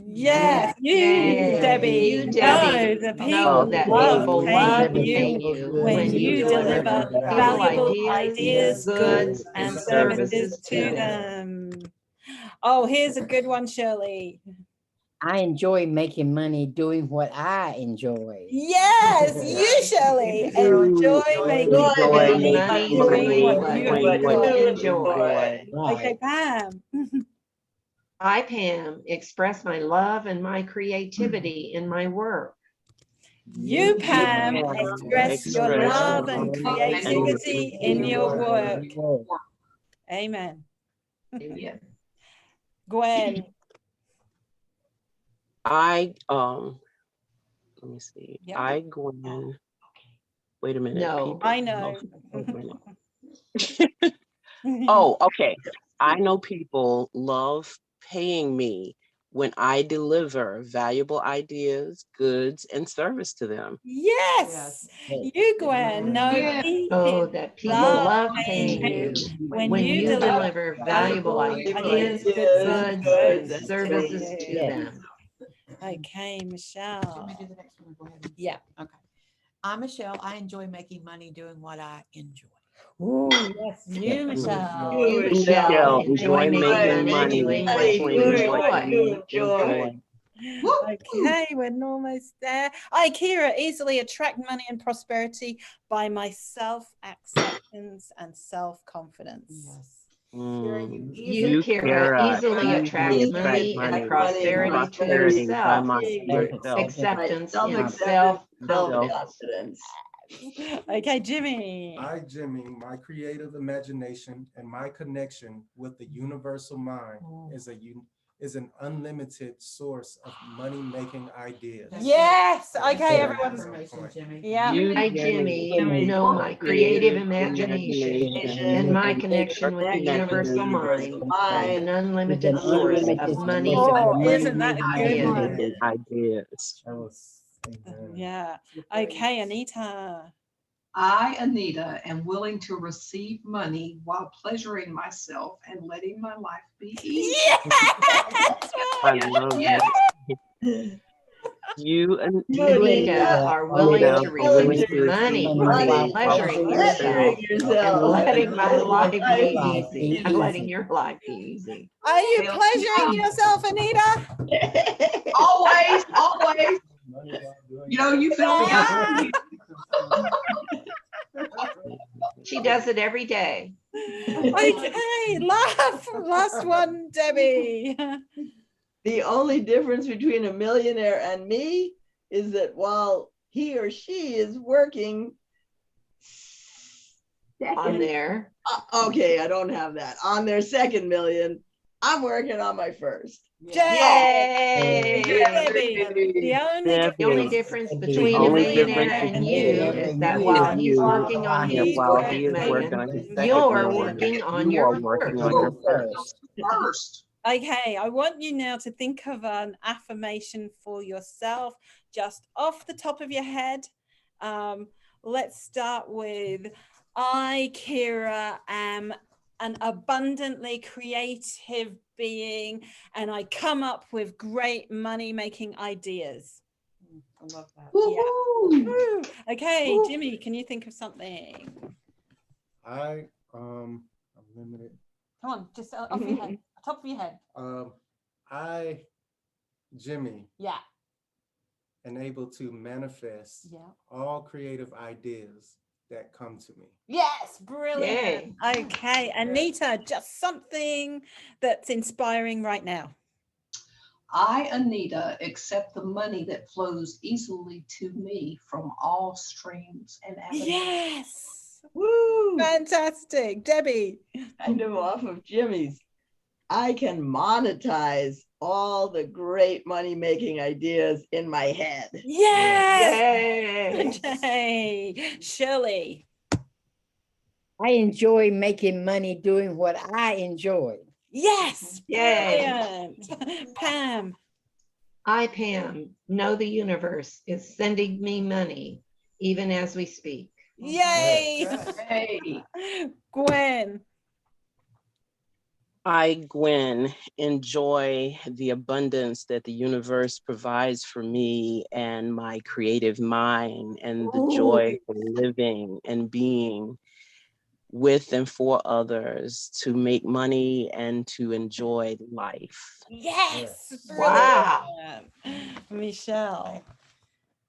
Yes, you, Yay. Debbie. You, Debbie, know that know people that love people paying love you paying you when you deliver valuable ideas, goods, and services to them. Oh, here's a good one, Shirley. I enjoy making money doing what I enjoy. Yes, you, Shelley, You enjoy making enjoy money making doing money what you doing what enjoy. you enjoy. enjoy. Okay, Pam. I, Pam, express my love and my creativity in my work. You, Pam, Pam, express your express love your and love and creativity in your work. Work. Amen. Yeah. Gwen. I let me see. Yep. I Gwen. Wait a minute. No. People I know. love- wait a minute. Oh, okay. I know people love paying me when I deliver valuable ideas, goods, and service to them. Yes, you, Gwen, know Yeah. Oh, people that people love love paying paying you you when when you you deliver deliver valuable ideas, goods, and to services you. to Yeah. them. Okay, Should Michelle. we do the next one or go ahead? Yeah. Okay. I'm Michelle. I enjoy making money doing what I enjoy. Oh, yes, you, Michelle. You, Michelle, Michelle, enjoy enjoy making money doing what you enjoy. enjoy. Okay, we're almost there. I, Kira, easily attract money and prosperity by my self-acceptance and self-confidence. Yes. You, Kira, easily attract money and prosperity to yourself. Acceptance and self-confidence. Okay, Jimmy. I, Jimmy, my creative imagination and my connection with the universal mind is an unlimited source of money-making ideas. Yes. Okay, That's everyone. Affirmation, Jimmy. Yeah. I, Jimmy, know my creative imagination and my connection with the universal mind is an unlimited source of money Oh, isn't that a good ideas. one? Ideas. Yeah. Okay, Anita. I, Anita, am willing to receive money while pleasuring myself and letting my life be easy. Yes. I love Yes. it. You and You, Anita, are willing Anita, to are willing receive to money receive while money pleasuring yourself and letting my life be easy and letting your life be easy. Are you pleasuring yourself, Anita? Always, always. You know, you feel me. Yeah. She does it every day. Okay, last one, Debbie. The only difference between a millionaire and me is that while he or she is working On there. okay, I don't have that. On their second million, I'm working on my first. Yay! Yay! Debbie, The only difference between a only millionaire difference and between you a is that millionaire while and he's you working on his while second he is working on million, his second you're million, working on you your are working first. on your first. First. Okay, I want you now to think of an affirmation for yourself just off the top of your head. Let's start with, I, Kira, am an abundantly creative being and I come up with great money-making ideas. I love that. Yeah. Woo. Okay, Jimmy, can you think of something? I'm limited. Come on, just off your head, top of your head. I, Jimmy, Yeah. am able to manifest all creative ideas that come to me. Yes, brilliant. Yay. Okay, Anita, just something that's inspiring right now. I, Anita, accept the money that flows easily to me from all streams and avenues. Yes. Woo! Fantastic. Debbie. Kind of off of Jimmy's. I can monetize all the great money-making ideas in my head. Yes. Yay. Okay. Shirley. I enjoy making money doing what I enjoy. Yes. Yay. Brilliant. Pam. I, Pam, know the universe is sending me money even as we speak. Yay. Hey. Gwen. I, Gwen, enjoy the abundance that the universe provides for me and my creative mind and the joy of living and being with and for others to make money and to enjoy life. Yes. Wow. Michelle.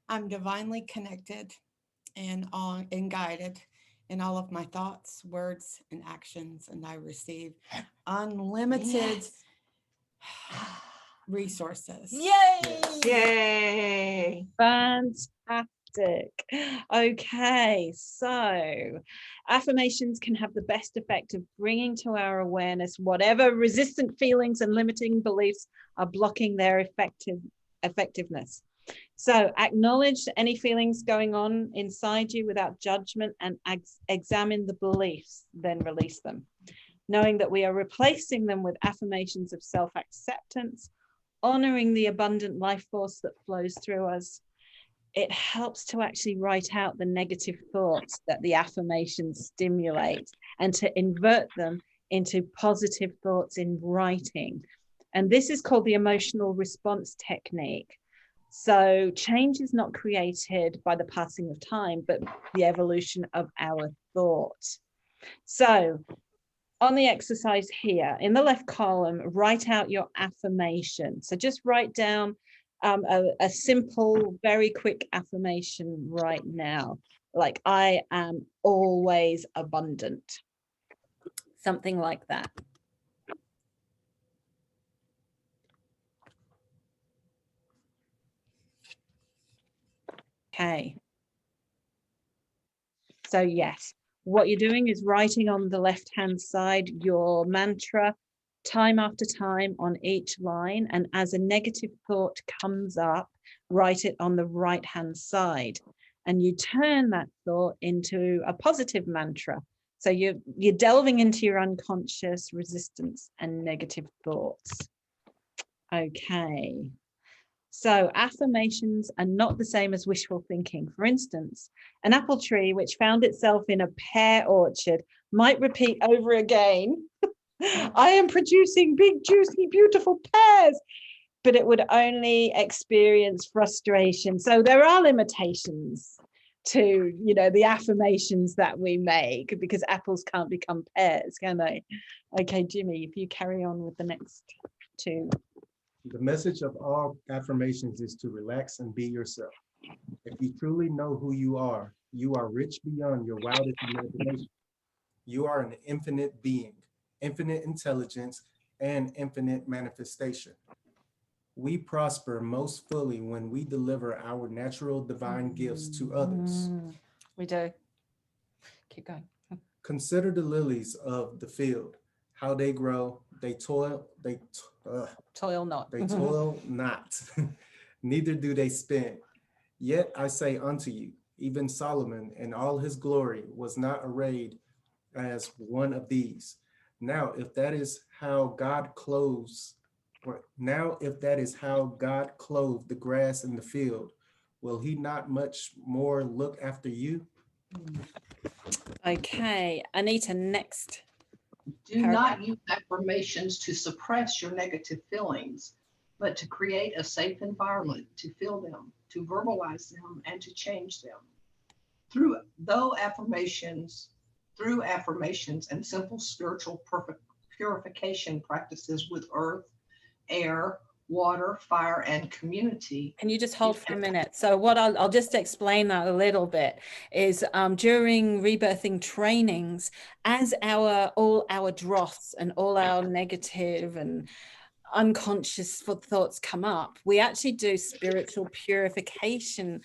I'm divinely connected and guided in all of my thoughts, words, and actions, and I receive unlimited resources. Yay! Yay. Fantastic. Okay, so affirmations can have the best effect of bringing to our awareness whatever resistant feelings and limiting beliefs are blocking their effectiveness. So acknowledge any feelings going on inside you without judgment and examine the beliefs, then release them. Knowing that we are replacing them with affirmations of self-acceptance, honoring the abundant life force that flows through us. It helps to actually write out the negative thoughts that the affirmations stimulate and to invert them into positive thoughts in writing. And this is called the emotional response technique. So change is not created by the passing of time, but the evolution of our thought. So on the exercise here, in the left column, write out your affirmation. So just write down a simple, very quick affirmation right now, like I am always abundant. Something like that. Okay. So yes, what you're doing is writing on the left-hand side your mantra time after time on each line. And as a negative thought comes up, write it on the right-hand side. And you turn that thought into a positive mantra. So you're delving into your unconscious resistance and negative thoughts. Okay. So affirmations are not the same as wishful thinking. For instance, an apple tree which found itself in a pear orchard might repeat over again, I am producing big, juicy, beautiful pears, but it would only experience frustration. So there are limitations to, the affirmations that we make, because apples can't become pears, can they? Okay, Jimmy, if you carry on with the next two. The message of all affirmations is to relax and be yourself. If you truly know who you are rich beyond your wildest imagination. You are an infinite being, infinite intelligence, and infinite manifestation. We prosper most fully when we deliver our natural divine gifts to others. We do. Keep going. Consider the lilies of the field, how they grow, they toil not. They toil not, neither do they spin. Yet I say unto you, even Solomon in all his glory was not arrayed as one of these. Now, if that is how God clothes, the grass in the field, will he not much more look after you? Okay, Anita, next. Do not use affirmations to suppress your negative feelings, but to create a safe environment to feel them, to verbalize them, and to change them. Through affirmations and simple spiritual purification practices with earth, air, water, fire, and community. Can you just hold for a minute? So what I'll just explain that a little bit is during rebirthing trainings, as all our dross and all our negative and unconscious thoughts come up, we actually do spiritual purification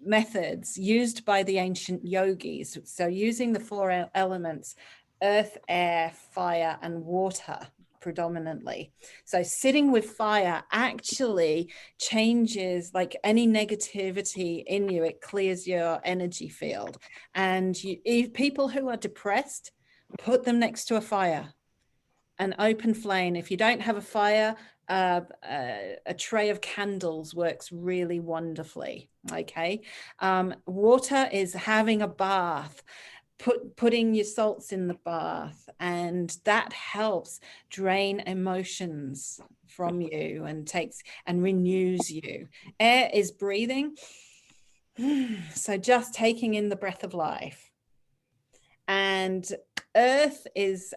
methods used by the ancient yogis. So using the four elements, earth, air, fire, and water predominantly. So sitting with fire actually changes, like any negativity in you, it clears your energy field. And people who are depressed, put them next to a fire, an open flame. If you don't have a fire, a tray of candles works really wonderfully. Okay. Water is having a bath, putting your salts in the bath, and that helps drain emotions from you and renews you. Air is breathing. So just taking in the breath of life. And earth is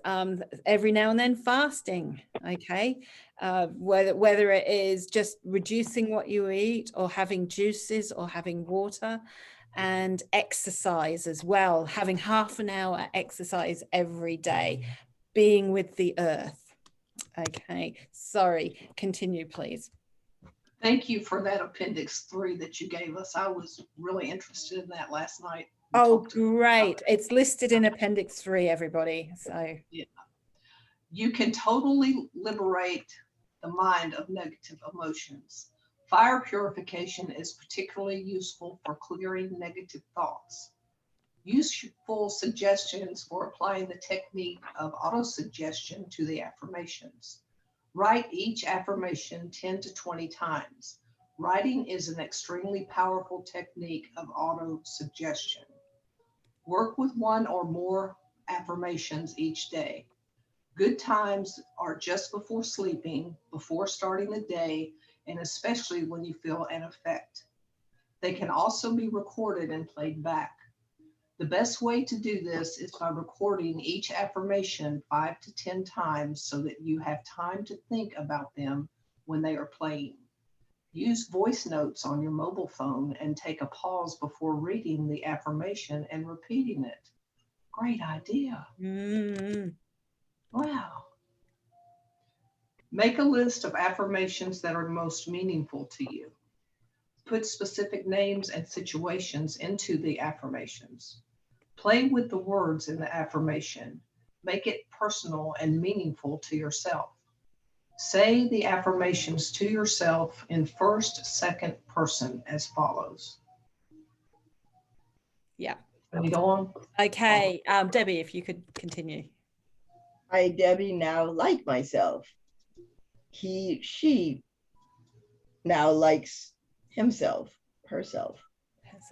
every now and then fasting, okay? Whether it is just reducing what you eat or having juices or having water, and exercise as well, having half an hour exercise every day, being with the earth. Okay, sorry, continue please. Thank you for that Appendix 3 that you gave us. I was really interested in that last night. We Oh, talked about great. it. It's listed in Appendix 3, everybody. So You can totally liberate the mind of negative emotions. Fire purification is particularly useful for clearing negative thoughts. Useful suggestions for applying the technique of autosuggestion to the affirmations. Write each affirmation 10 to 20 times. Writing is an extremely powerful technique of autosuggestion. Work with one or more affirmations each day. Good times are just before sleeping, before starting the day, and especially when you feel an effect. They can also be recorded and played back. The best way to do this is by recording each affirmation 5 to 10 times so that you have time to think about them when they are playing. Use voice notes on your mobile phone and take a pause before reading the affirmation and repeating it. Great idea. Wow. Make a list of affirmations that are most meaningful to you. Put specific names and situations into the affirmations. Play with the words in the affirmation. Make it personal and meaningful to yourself. Say the affirmations to yourself in first, second person as follows. yeah. Can we go on? Okay, Debbie, if you could continue. I, Debbie, now like myself. He, she now likes himself, herself.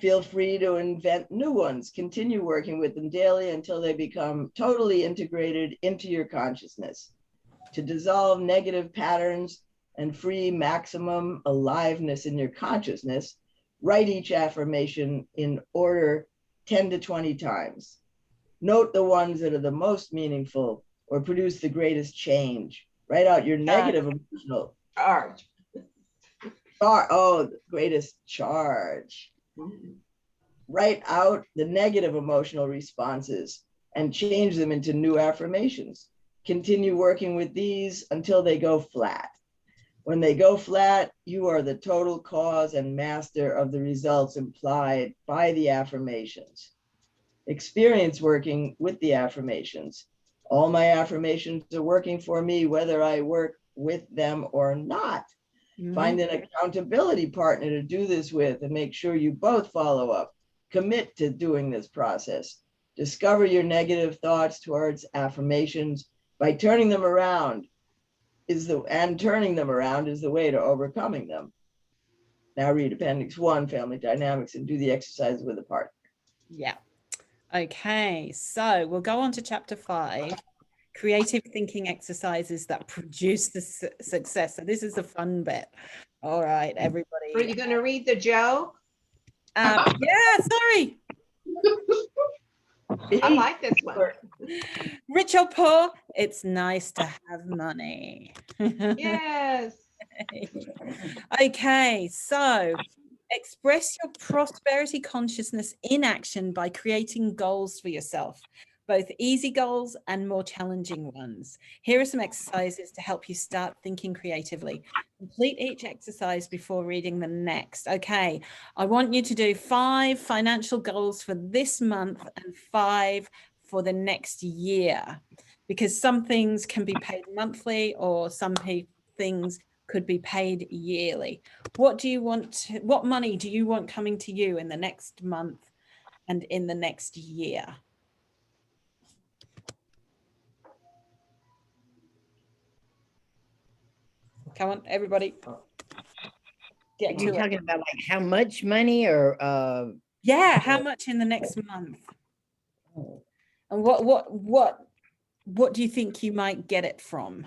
Feel free to invent new ones. Continue working with them daily until they become totally integrated into your consciousness. To dissolve negative patterns and free maximum aliveness in your consciousness, write each affirmation in order 10 to 20 times. Note the ones that are the most meaningful or produce the greatest change. Write out your negative emotional Charge. Oh, the greatest charge. Write out the negative emotional responses and change them into new affirmations. Continue working with these until they go flat. When they go flat, you are the total cause and master of the results implied by the affirmations. Experience working with the affirmations. All my affirmations are working for me, whether I work with them or not. Find an accountability partner to do this with and make sure you both follow up. Commit to doing this process. Discover your negative thoughts towards affirmations by turning them around is the way to overcoming them. Now read Appendix 1, Family Dynamics, and do the exercise with a partner. Yeah. Okay, so we'll go on to chapter 5, creative thinking exercises that produce the success. So this is the fun bit. All right, everybody. Are you going to read the joke? Yeah, sorry. I like this one. Rich or poor, it's nice to have money. Yes. Okay, so express your prosperity consciousness in action by creating goals for yourself, both easy goals and more challenging ones. Here are some exercises to help you start thinking creatively. Complete each exercise before reading the next. Okay, I want you to do 5 financial goals for this month and 5 for the next year, because some things can be paid monthly or some things could be paid yearly. What money do you want coming to you in the next month and in the next year? Come on, everybody. Get Are you to it. talking about like how much money or Yeah, how much in the next month? And what do you think you might get it from?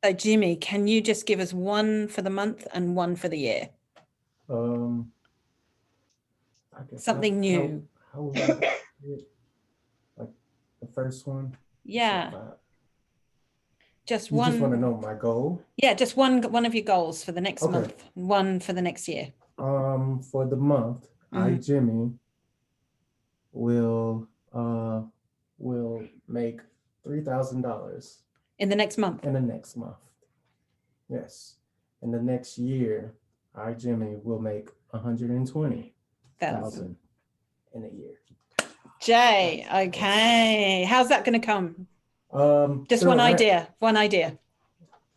So Jimmy, can you just give us one for the month and one for the year? I guess Something new. How would I do it? Like the first one? Yeah, So just you just want to one. know my goal? Yeah, just one of your goals for the next Okay. month, one for the next year. For the month, I, Mhm. Jimmy, will make $3,000 In the next month. in the next month. Yes. In the next year, I, Jimmy, will make 120,000 in a year. Jay, okay. How's that going to come? Just through one a idea, one idea.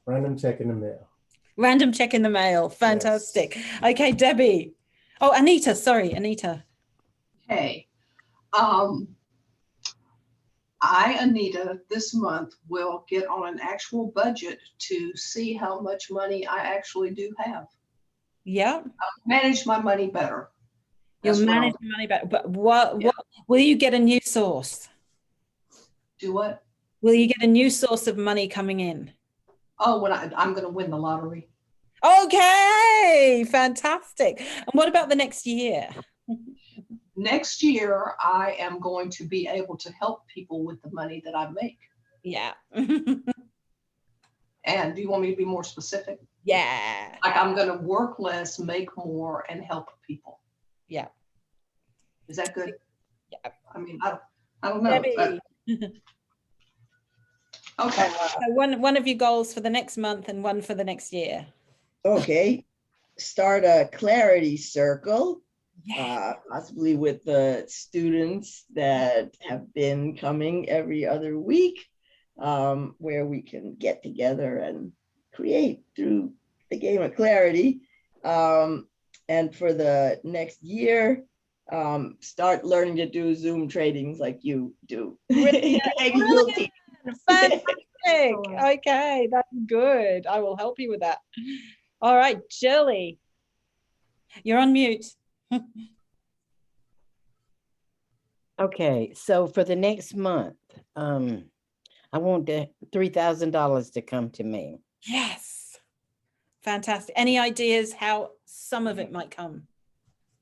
random check in the mail. Random check in the mail. Fantastic. Okay, Debbie. Oh, Anita, sorry, Anita. Hey, Anita, this month will get on an actual budget to see how much money I actually do have. Yeah. Manage my money better. You'll That's what manage I'll the money back. But what Yeah. will you get a new source? do. What? Will you get a new source of money coming in? Oh, when I'm going to win the lottery. Okay, fantastic. And what about the next year? Next year, I am going to be able to help people with the money that I make. Yeah. And do you want me to be more specific? Yeah. Like I'm going to work less, make more, and help people. Yeah. Is that good? Yeah. I mean, I don't know. Debbie. Okay. So one of your goals for the next month and one for the next year. Okay, start a clarity circle, Yeah. possibly with the students that have been coming every other week, where we can get together and create through the game of clarity. And for the next year, start learning to do Zoom tradings like you do. Brilliant. Maybe you'll teach. Fantastic. Okay, that's good. I will help you with that. All right, Shirley, you're on mute. Okay, so for the next month, I want the $3,000 to come to me. Yes. Fantastic. Any ideas how some of it might come?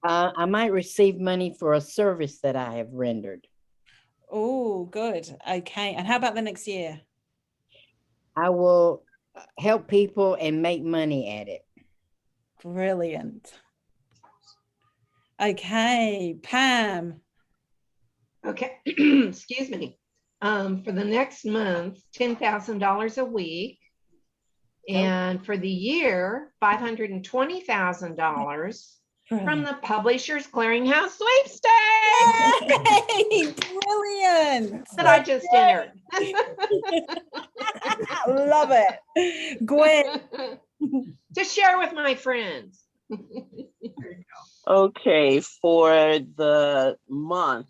I might receive money for a service that I have rendered. Oh, good. Okay. And how about the next year? I will help people and make money at it. Brilliant. Okay, Pam. Okay, excuse me. For the next month, $10,000 a week. And for the year, $520,000 from the Publishers Clearinghouse sweepstakes Yay! Brilliant. that I just entered. Love it. Gwen. To share with my friends. Okay, for the month,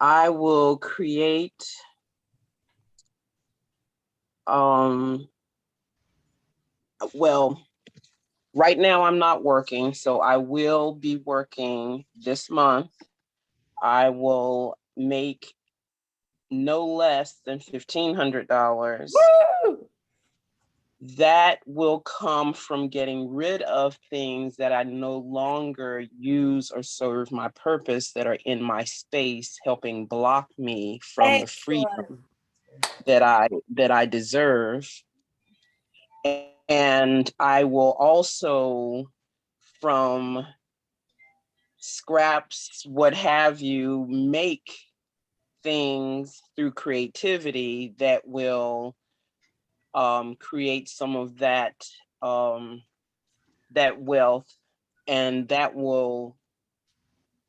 I will create well, right now I'm not working, so I will be working this month. I will make no less than $1,500. Woo! That will come from getting rid of things that I no longer use or serve my purpose that are in my space, helping block me from the freedom that I deserve. And I will also, from scraps, what have you, make things through creativity that will create some of that that wealth, and that will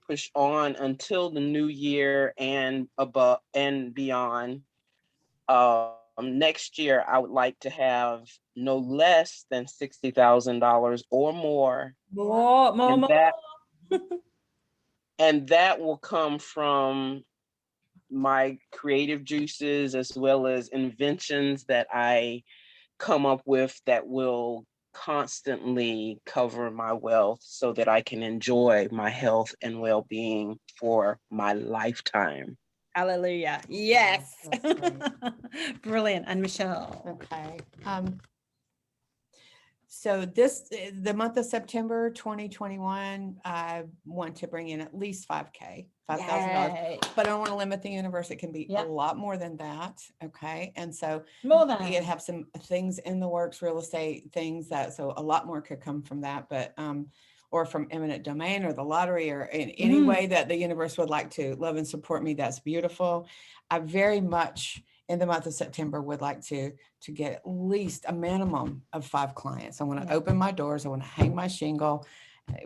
push on until the new year and above and beyond. Next year, I would like to have no less than $60,000 or more. More. And that will come from my creative juices as well as inventions that I come up with that will constantly cover my wealth so that I can enjoy my health and well-being for my lifetime. Hallelujah. Yes. That's right. Brilliant. And Michelle. Okay. So the month of September 2021, I want to bring in at least $5,000, $5,000. Yay. But I don't want to limit the universe. It can be Yep. a lot more than that. Okay. And so More you than. have some things in the works, real estate things so a lot more could come from that, but or from eminent domain or the lottery or in any way that the universe would like to love and support me. That's beautiful. I very much in the month of September would like to get at least a minimum of 5 clients. I want to open my doors. I want to hang my shingle,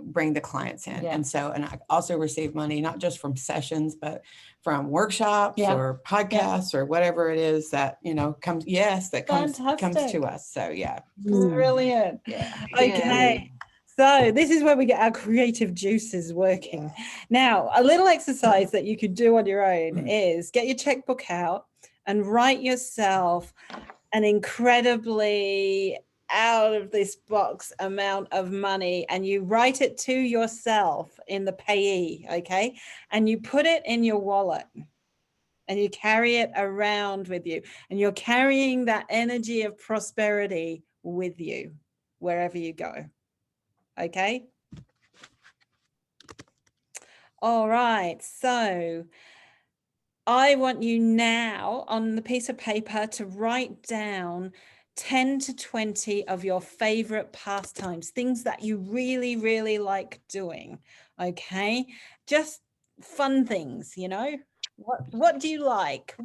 bring the clients in. Yeah. And I also receive money, not just from sessions, but from workshops or podcasts or whatever it is that, comes to us. So yeah. Brilliant. Yeah. Okay. So this is where we get our creative juices working. Now, a little exercise that you could do on your own is get your checkbook out and write yourself an incredibly out of this box amount of money, and you write it to yourself in the payee, okay? And you put it in your wallet and you carry it around with you, and you're carrying that energy of prosperity with you wherever you go. Okay. All right. So I want you now on the piece of paper to write down 10 to 20 of your favorite pastimes, things that you really, really like doing. Okay. Just fun things, What do you like?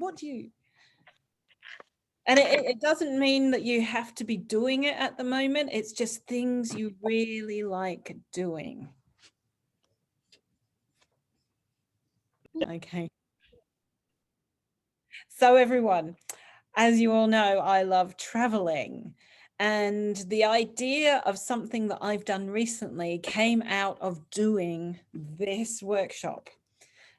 And it doesn't mean that you have to be doing it at the moment. It's just things you really like doing. Okay. So everyone, as you all know, I love traveling. And the idea of something that I've done recently came out of doing this workshop.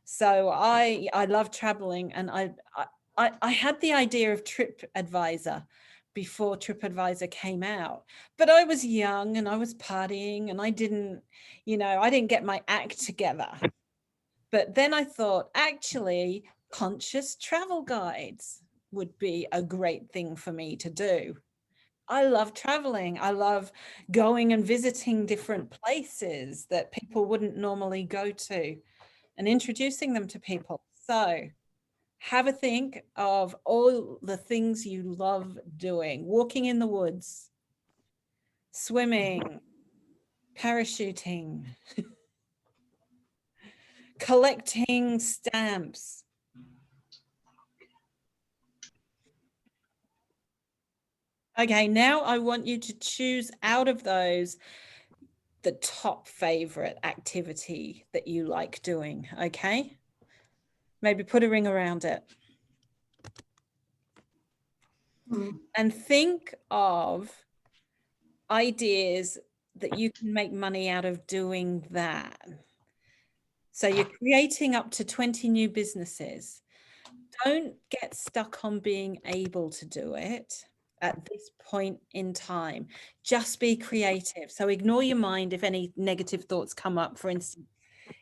So I love traveling, and I had the idea of TripAdvisor before TripAdvisor came out, but I was young and I was partying and I didn't get my act together. But then I thought, actually, conscious travel guides would be a great thing for me to do. I love traveling. I love going and visiting different places that people wouldn't normally go to and introducing them to people. So have a think of all the things you love doing: walking in the woods, swimming, parachuting, collecting stamps. Okay, now I want you to choose out of those the top favorite activity that you like doing, okay? Maybe put a ring around it. And think of ideas that you can make money out of doing that. So you're creating up to 20 new businesses. Don't get stuck on being able to do it at this point in time. Just be creative. So ignore your mind if any negative thoughts come up. For instance,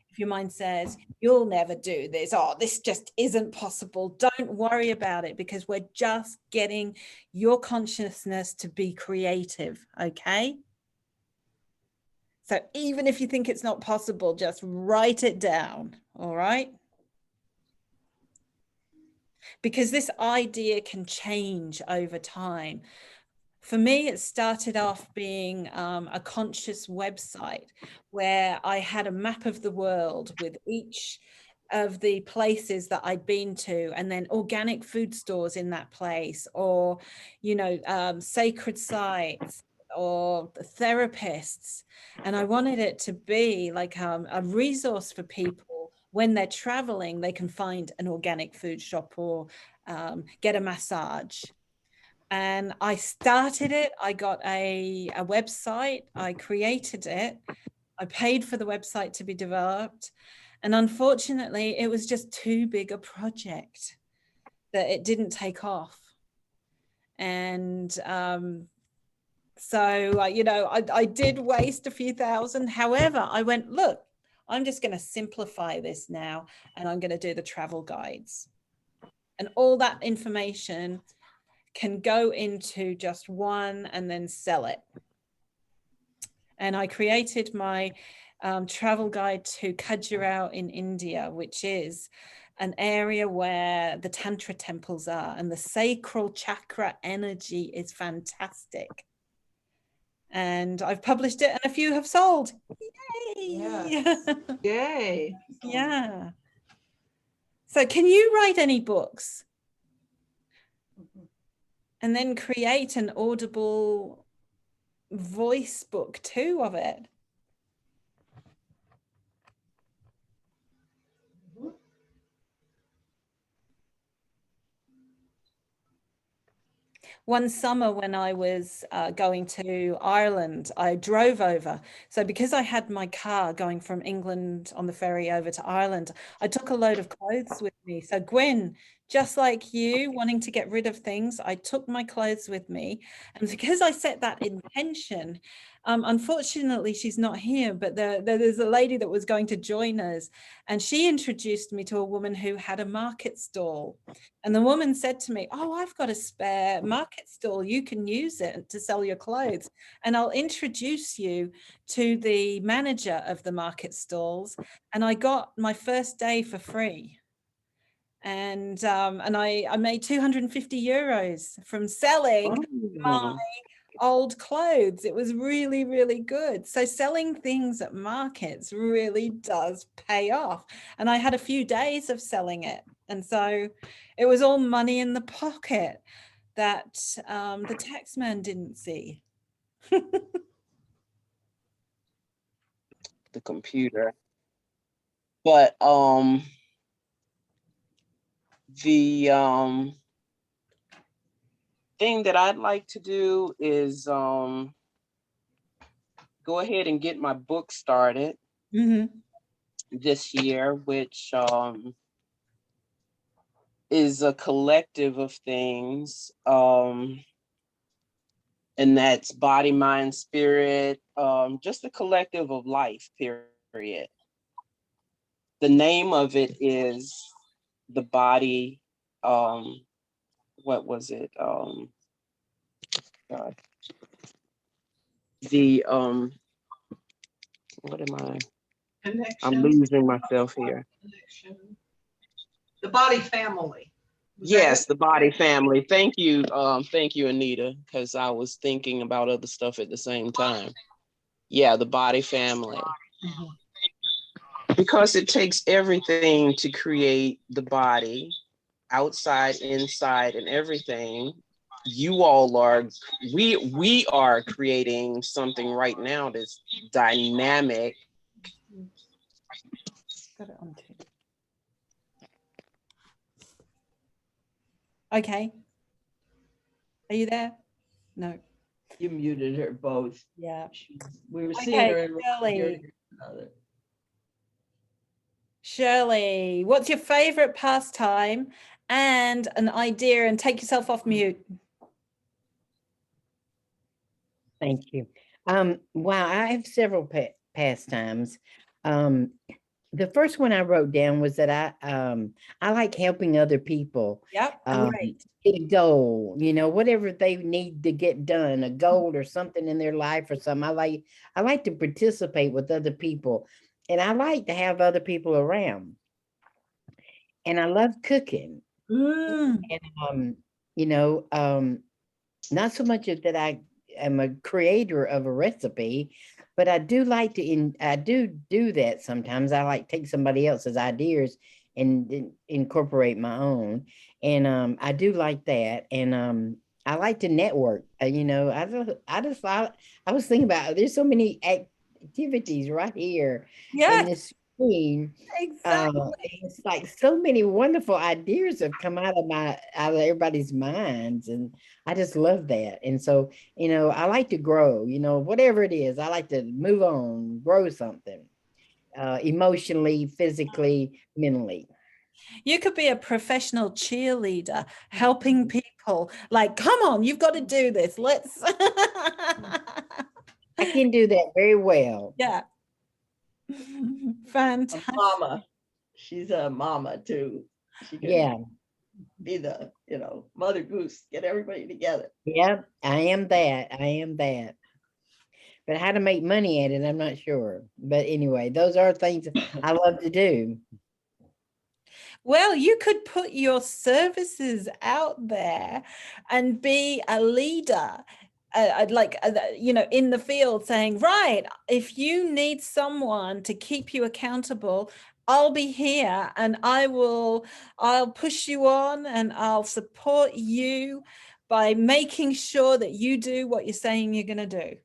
if your mind says, you'll never do this, oh, this just isn't possible, don't worry about it, because we're just getting your consciousness to be creative, okay? So even if you think it's not possible, just write it down, all right? Because this idea can change over time. For me, it started off being a conscious website where I had a map of the world with each of the places that I'd been to, and then organic food stores in that place, or, sacred sites, or therapists. And I wanted it to be like a resource for people. When they're traveling, they can find an organic food shop or get a massage. And I started it. I got a website. I created it. I paid for the website to be developed. And unfortunately, it was just too big a project that it didn't take off. And So, you know, I did waste a few thousand. However, I went, look, I'm just going to simplify this now, and I'm going to do the travel guides. And all that information can go into just one and then sell it. And I created my travel guide to Khajuraho in India, which is an area where the Tantra temples are, and the sacral chakra energy is fantastic. And I've published it, and a few have sold. Yay! Yay. Yeah. So can you write any books and then create an audible voice book too of it? One summer when I was going to Ireland, I drove over. So because I had my car going from England on the ferry over to Ireland, I took a load of clothes with me. So Gwen, just like you, wanting to get rid of things, I took my clothes with me. And because I set that intention, unfortunately, she's not here, but there's a lady that was going to join us. And she introduced me to a woman who had a market stall. And the woman said to me, oh, I've got a spare market stall. You can use it to sell your clothes. And I'll introduce you to the manager of the market stalls. And I got my first day for free. And I made 250 euros from selling my old clothes. It was really, really good. So selling things at markets really does pay off. And I had a few days of selling it. And so it was all money in the pocket that the taxman didn't see. The computer. But the thing that I'd like to do is go ahead and get my book started this year, which is a collective of things, and that's body, mind, spirit, just a collective of life, period. The name of it is The Body, what was it? God. The what am I? Connection. I'm losing myself here. Connection. The Body Family. Yes, The Body Family. Thank you, Anita, because I was thinking about other stuff at the same time. Yeah, The Body Family. Because it takes everything to create the body, outside, inside, and everything. You all are, we are creating something right now that's dynamic. Got it on too. Okay. Are you there? No. You muted her both. Yeah. We were seeing Okay, her in Shirley. Shirley, what's your favorite pastime and an idea? And take yourself off mute. Thank you. Wow, I have several pastimes. The first one I wrote down was that I like helping other people. Yep, great. Get a goal, you know, whatever they need to get done, a goal or something in their life or something. I like to participate with other people, and I like to have other people around. And I love cooking. And you know, not so much that I am a creator of a recipe, but I do like to I do that sometimes. I like take somebody else's ideas and incorporate my own. And I do like that. And I like to network. You know, I was thinking about there's so many activities right here in this screen. Exactly. It's like so many wonderful ideas have come out of everybody's minds, and I just love that. And so, you know, I like to grow, you know, whatever it is, I like to move on, grow something, emotionally, physically, mentally. You could be a professional cheerleader, helping people people. Like, come on, you've got to do this. Let's. I can do that very well. Yeah. A Fantastic. mama. She's a mama too. She can Yeah, be the, mother goose, get everybody together. yeah, I am that. I am that. But how to make money at it, I'm not sure. But anyway, those are things I love to do. Well, you could put your services out there and be a leader, in the field saying, right, if you need someone to keep you accountable, I'll be here and I'll push you on and I'll support you by making sure that you do what you're saying you're going to do.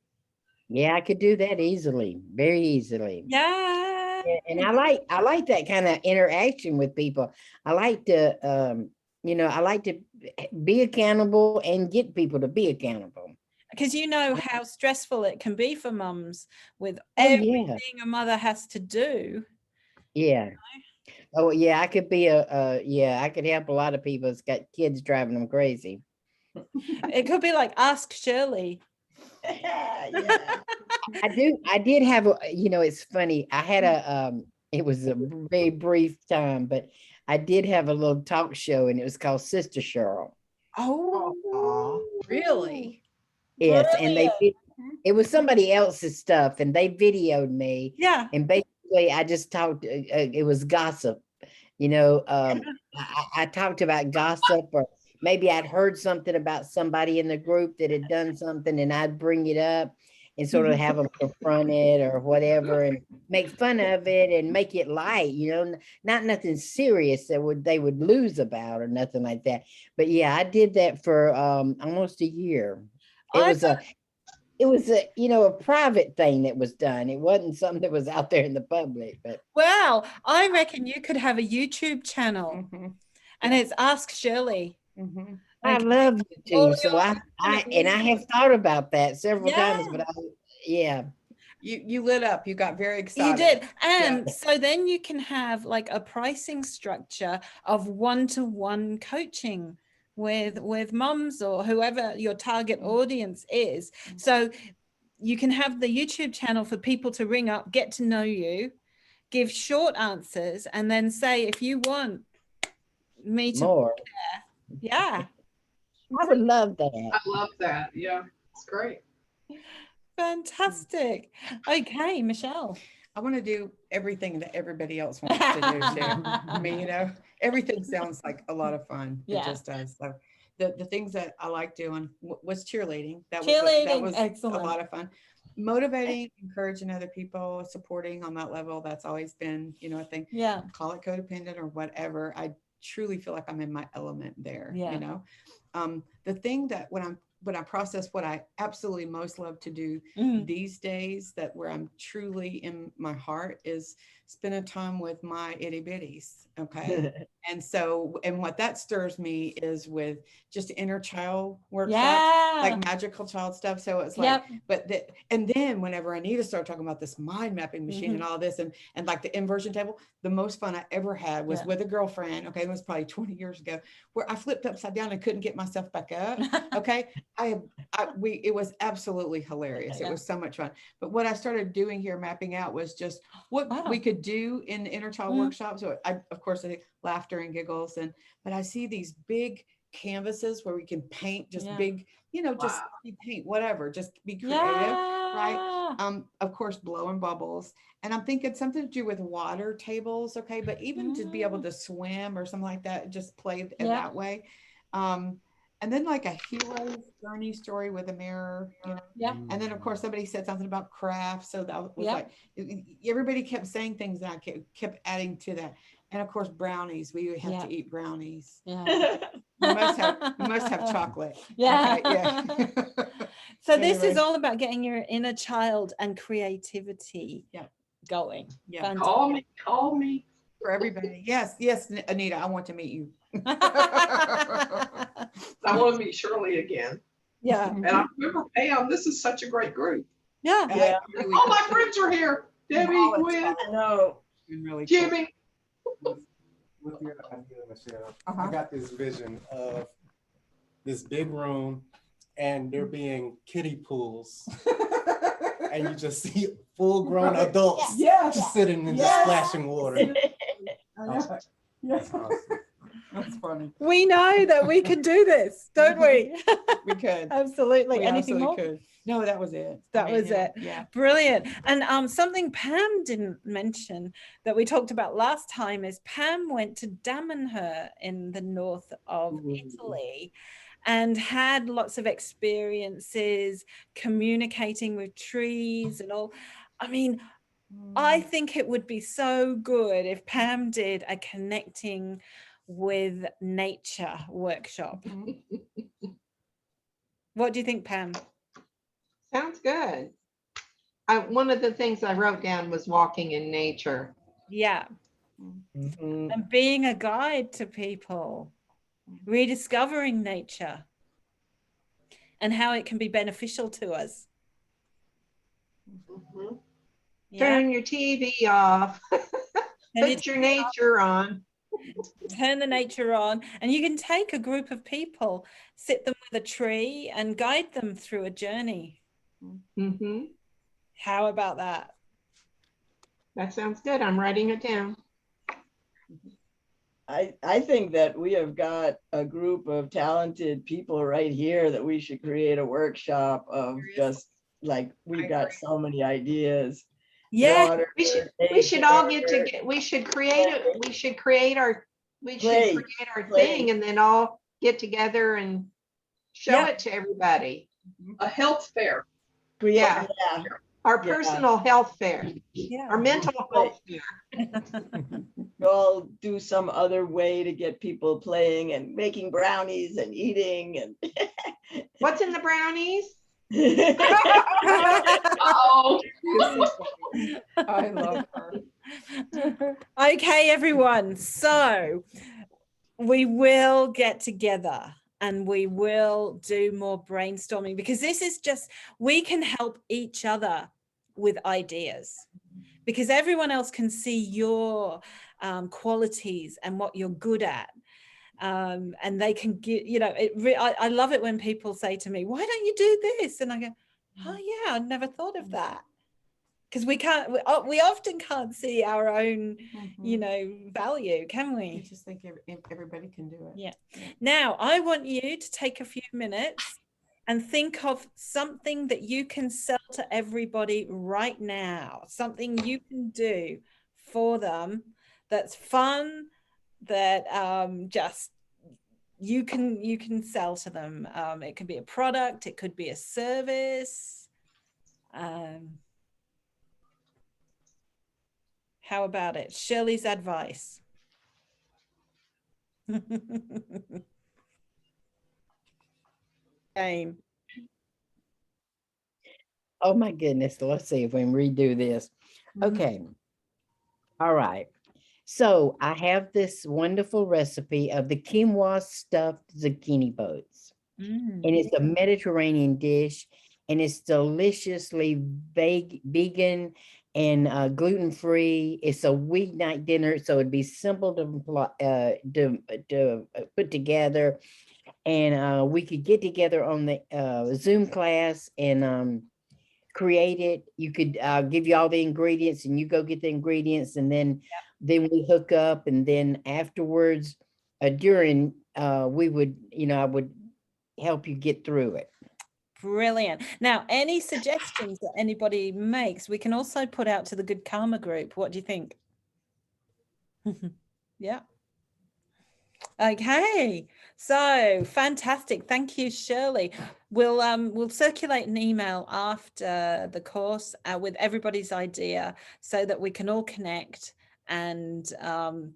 Yeah, I could do that easily, very easily. Yeah. And I like that kind of interaction with people. I like to I like to be accountable and get people to be accountable. Because you know how stressful it can be for mums with Oh, everything yeah. a mother has to do. Yeah. Oh yeah, I could be I could help a lot of people that's got kids driving them crazy. It could be like, ask Shirley. Yeah. I did have it's funny. I had it was a very brief time, but I did have a little talk show and it was called Sister Cheryl. Oh, Really? Yes, and it was somebody else's stuff and they videoed me. yeah. And basically I just talked, it was gossip, I talked about gossip, or maybe I'd heard something about somebody in the group that had done something and I'd bring it up and sort of have them confront it or whatever and make fun of it and make it light, not nothing serious that they would lose about or nothing like that. But yeah, I did that for almost a year. It was a private thing that was done. It wasn't something that was out there in the public. But Well, I reckon you could have a YouTube channel and it's Ask Shirley. I love YouTube, so I have thought about that several times. But You lit up. You got very excited. You did. And so then you can have like a pricing structure of one-to-one coaching with mums or whoever your target audience is. So you can have the YouTube channel for people to ring up, get to know you, give short answers, and then say, if you want me to more. Yeah. I would love that. I love that. Yeah, it's great. Fantastic. Okay, Michelle. I want to do everything that everybody else wants to do too. I mean, everything sounds like a lot of fun. Yeah. It just does. So the things that I like doing was cheerleading. That was Excellent. a lot of fun. Motivating, encouraging other people, supporting on that level. That's always been, a thing. Yeah. Call it codependent or whatever. I truly feel like I'm in my element there. Yeah. The thing that when I process what I absolutely most love to do these days, that where I'm truly in my heart, is spending time with my itty bitties. Okay. And what that stirs me is with just inner child workshops, like magical child stuff. So it's like, and then whenever I need to start talking about this mind mapping machine and all this, and like the inversion table, the most fun I ever had was with a girlfriend. Okay. It was probably 20 years ago, where I flipped upside down and couldn't get myself back up. Okay. It was absolutely hilarious. It was so much fun. But what I started doing here, mapping out, was just what we could do in the inner child workshop. So of course, I think laughter and giggles, but I see these big canvases where we can paint just big, just paint whatever, just be creative, right? Of course, blowing bubbles. And I'm thinking something to do with water tables. Okay. But even to be able to swim or something like that, just play that way. And then like a hero's journey story with a mirror, And then of course somebody said something about crafts. So that was like, everybody kept saying things and I kept adding to that. And of course, brownies, we have to eat brownies. Yeah. You must have chocolate. Yeah. Okay, yeah. So this is all about getting your inner child and creativity going. Yeah. Call me. For everybody. Yes, Anita, I want to meet you. I want to meet Shirley again. Yeah. And I remember Pam, this is such a great group. Yeah. All my friends are here. Debbie, Gwen, Really Jimmy. With your idea, Michelle, I got this vision of this big room and there being kiddie pools. And you just see full grown adults Yeah. just sitting and Yeah. just splashing water. I know it. That's awesome. That's funny. We know that we can do this, don't we? We could. Absolutely. We Anything absolutely more? could. No, that was it. That was it. Yeah. Brilliant. And something Pam didn't mention that we talked about last time is Pam went to Damanhur in the north of Italy and had lots of experiences communicating with trees and all. I mean, I think it would be so good if Pam did a connecting with nature workshop. What do you think, Pam? Sounds good. One of the things I wrote down was walking in nature. Yeah. Mhm. And being a guide to people, rediscovering nature and how it can be beneficial to us. Mhm. Yeah. Turn your TV off. Turn Put your nature on. turn the nature on, and you can take a group of people, sit them with a tree and guide them through a journey. Mm-hmm. How about that? That sounds good. I'm writing it down. I think that we have got a group of talented people right here that we should create a workshop of, just like we've got so many ideas. Yeah. Water, We should all get nature, together. We should create it. We should create our Play. thing and then all get together and show Yeah. it to everybody. A health fair. create, Yeah. yeah. Our Yeah. personal health fair, Yeah. our mental health fair. We'll do some other way to get people playing and making brownies and eating and What's in the brownies? Uh-oh. I love her. Okay, everyone. So we will get together and we will do more brainstorming, because this is just, we can help each other with ideas, because everyone else can see your qualities and what you're good at. And they can get, you know, I love it when people say to me, why don't you do this? And I go, oh yeah, I never thought of that. Because we often can't see our own, you know, value, can I we? just think everybody can do it. Yeah. Now, I want you to take a few minutes and think of something that you can sell to everybody right now, something you can do for them that's fun, that just you can sell to them. It could be a product, it could be a service. How about it? Shirley's advice. Game. Oh my goodness, let's see if we can redo this. Okay. All right. So I have this wonderful recipe of the quinoa stuffed zucchini boats. And it's a Mediterranean dish, and it's deliciously vegan and gluten-free. It's a weeknight dinner, so it'd be simple to put together. And we could get together on the Zoom class and create it. You could give you all the ingredients, and you go get the ingredients, and then we hook up, and then afterwards, during we would, I would help you get through it. Brilliant. Now, any suggestions that anybody makes, we can also put out to the Good Karma group. What do you think? Yeah. Okay. So fantastic. Thank you, Shirley. We'll circulate an email after the course with everybody's idea so that we can all connect and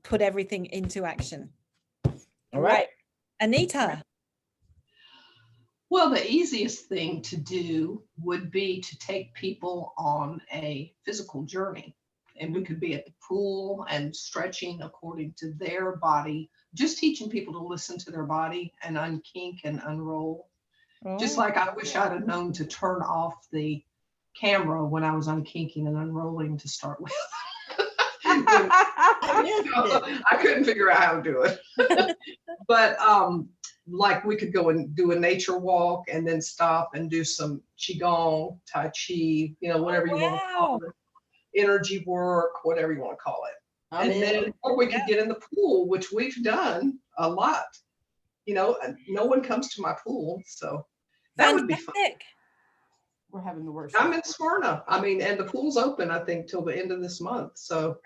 put everything into action. All right. Anita. Well, the easiest thing to do would be to take people on a physical journey. And we could be at the pool and stretching according to their body, just teaching people to listen to their body and unkink and unroll. Just like I wish I'd have known to turn off the camera when I was unkinking and unrolling to start with. I couldn't figure out how to do it. But like we could go and do a nature walk and then stop and do some qigong, tai chi, whatever you want to call it, energy work, whatever you want to call it. I'm And then, in. or we could get in the pool, which we've done a lot. No one comes to my pool, so that would be fun. Fantastic. We're having the worst. I'm in Smyrna. I mean, and the pool's open, I think, till the end of this month. So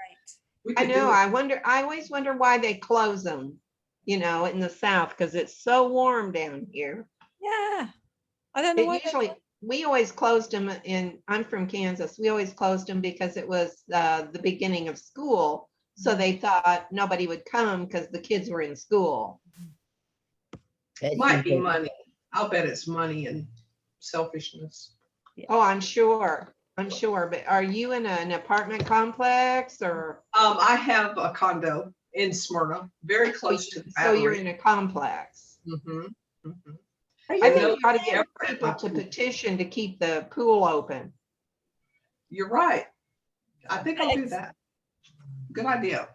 we I could do know, it. I always wonder why they close them, in the south, because it's so warm down here. Yeah. I don't know It why. usually, we always closed them I'm from Kansas. We always closed them because it was the beginning of school. So they thought nobody would come because the kids were in school. Might be money. I'll bet it's money and selfishness. Oh, I'm sure. But are you in an apartment complex or? I have a condo in Smyrna, very close to the So you're Battery. in a complex. Mhm, mhm. Are I you think in- you ought to get Yeah. people to petition to keep the pool open. You're right. I think I'll do that. Good idea.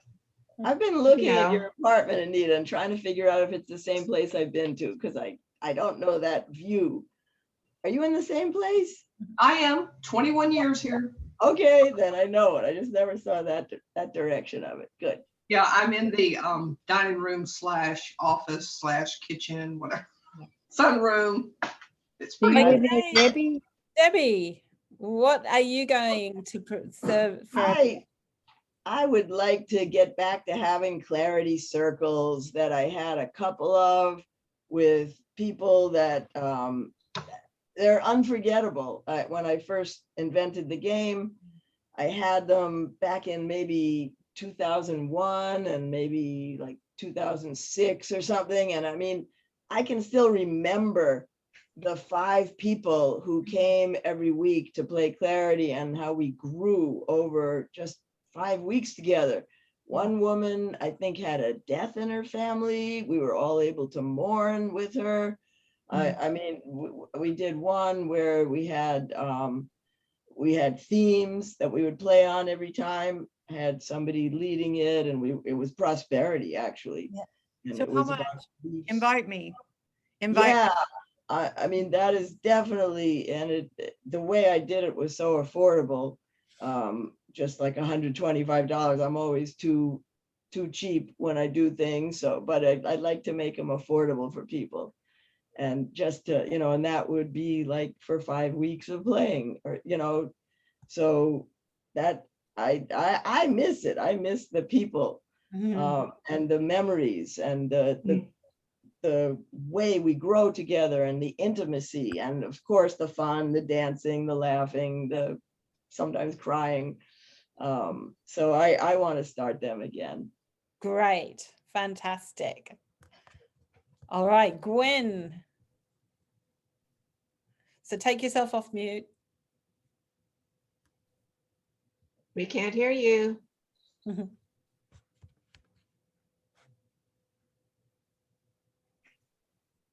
I've been looking Yeah. at your apartment, Anita, and trying to figure out if it's the same place I've been to, because I don't know that view. Are you in the same place? I am 21 years here. Okay, then I know it. I just never saw that direction of it. Good. Yeah, I'm in the dining room / office / kitchen, whatever. Sunroom. It's Do pretty you good. know Debbie? Debbie, what are you going to serve for? I would like to get back to having clarity circles that I had a couple of with people that they're unforgettable. When I first invented the game, I had them back in maybe 2001 and maybe like 2006 or something. And I mean, I can still remember the 5 people who came every week to play clarity and how we grew over just 5 weeks together. One woman, I think, had a death in her family. We were all able to mourn with her. I mean, we did one where we had themes that we would play on every time, had somebody leading it, and it was prosperity, actually. Yeah. And So it how was much? about beliefs. Invite me. Invite. Yeah, I mean, that is definitely, and the way I did it was so affordable, just like $125. I'm always too cheap when I do things. So, but I'd like to make them affordable for people. And just to, and that would be like for 5 weeks of playing, or, so that I miss it. I miss the people, and the memories, and the way we grow together, and the intimacy, and of course the fun, the dancing, the laughing, the sometimes crying. So I want to start them again. Great. Fantastic. All right, Gwen. So take yourself off mute. We can't hear you.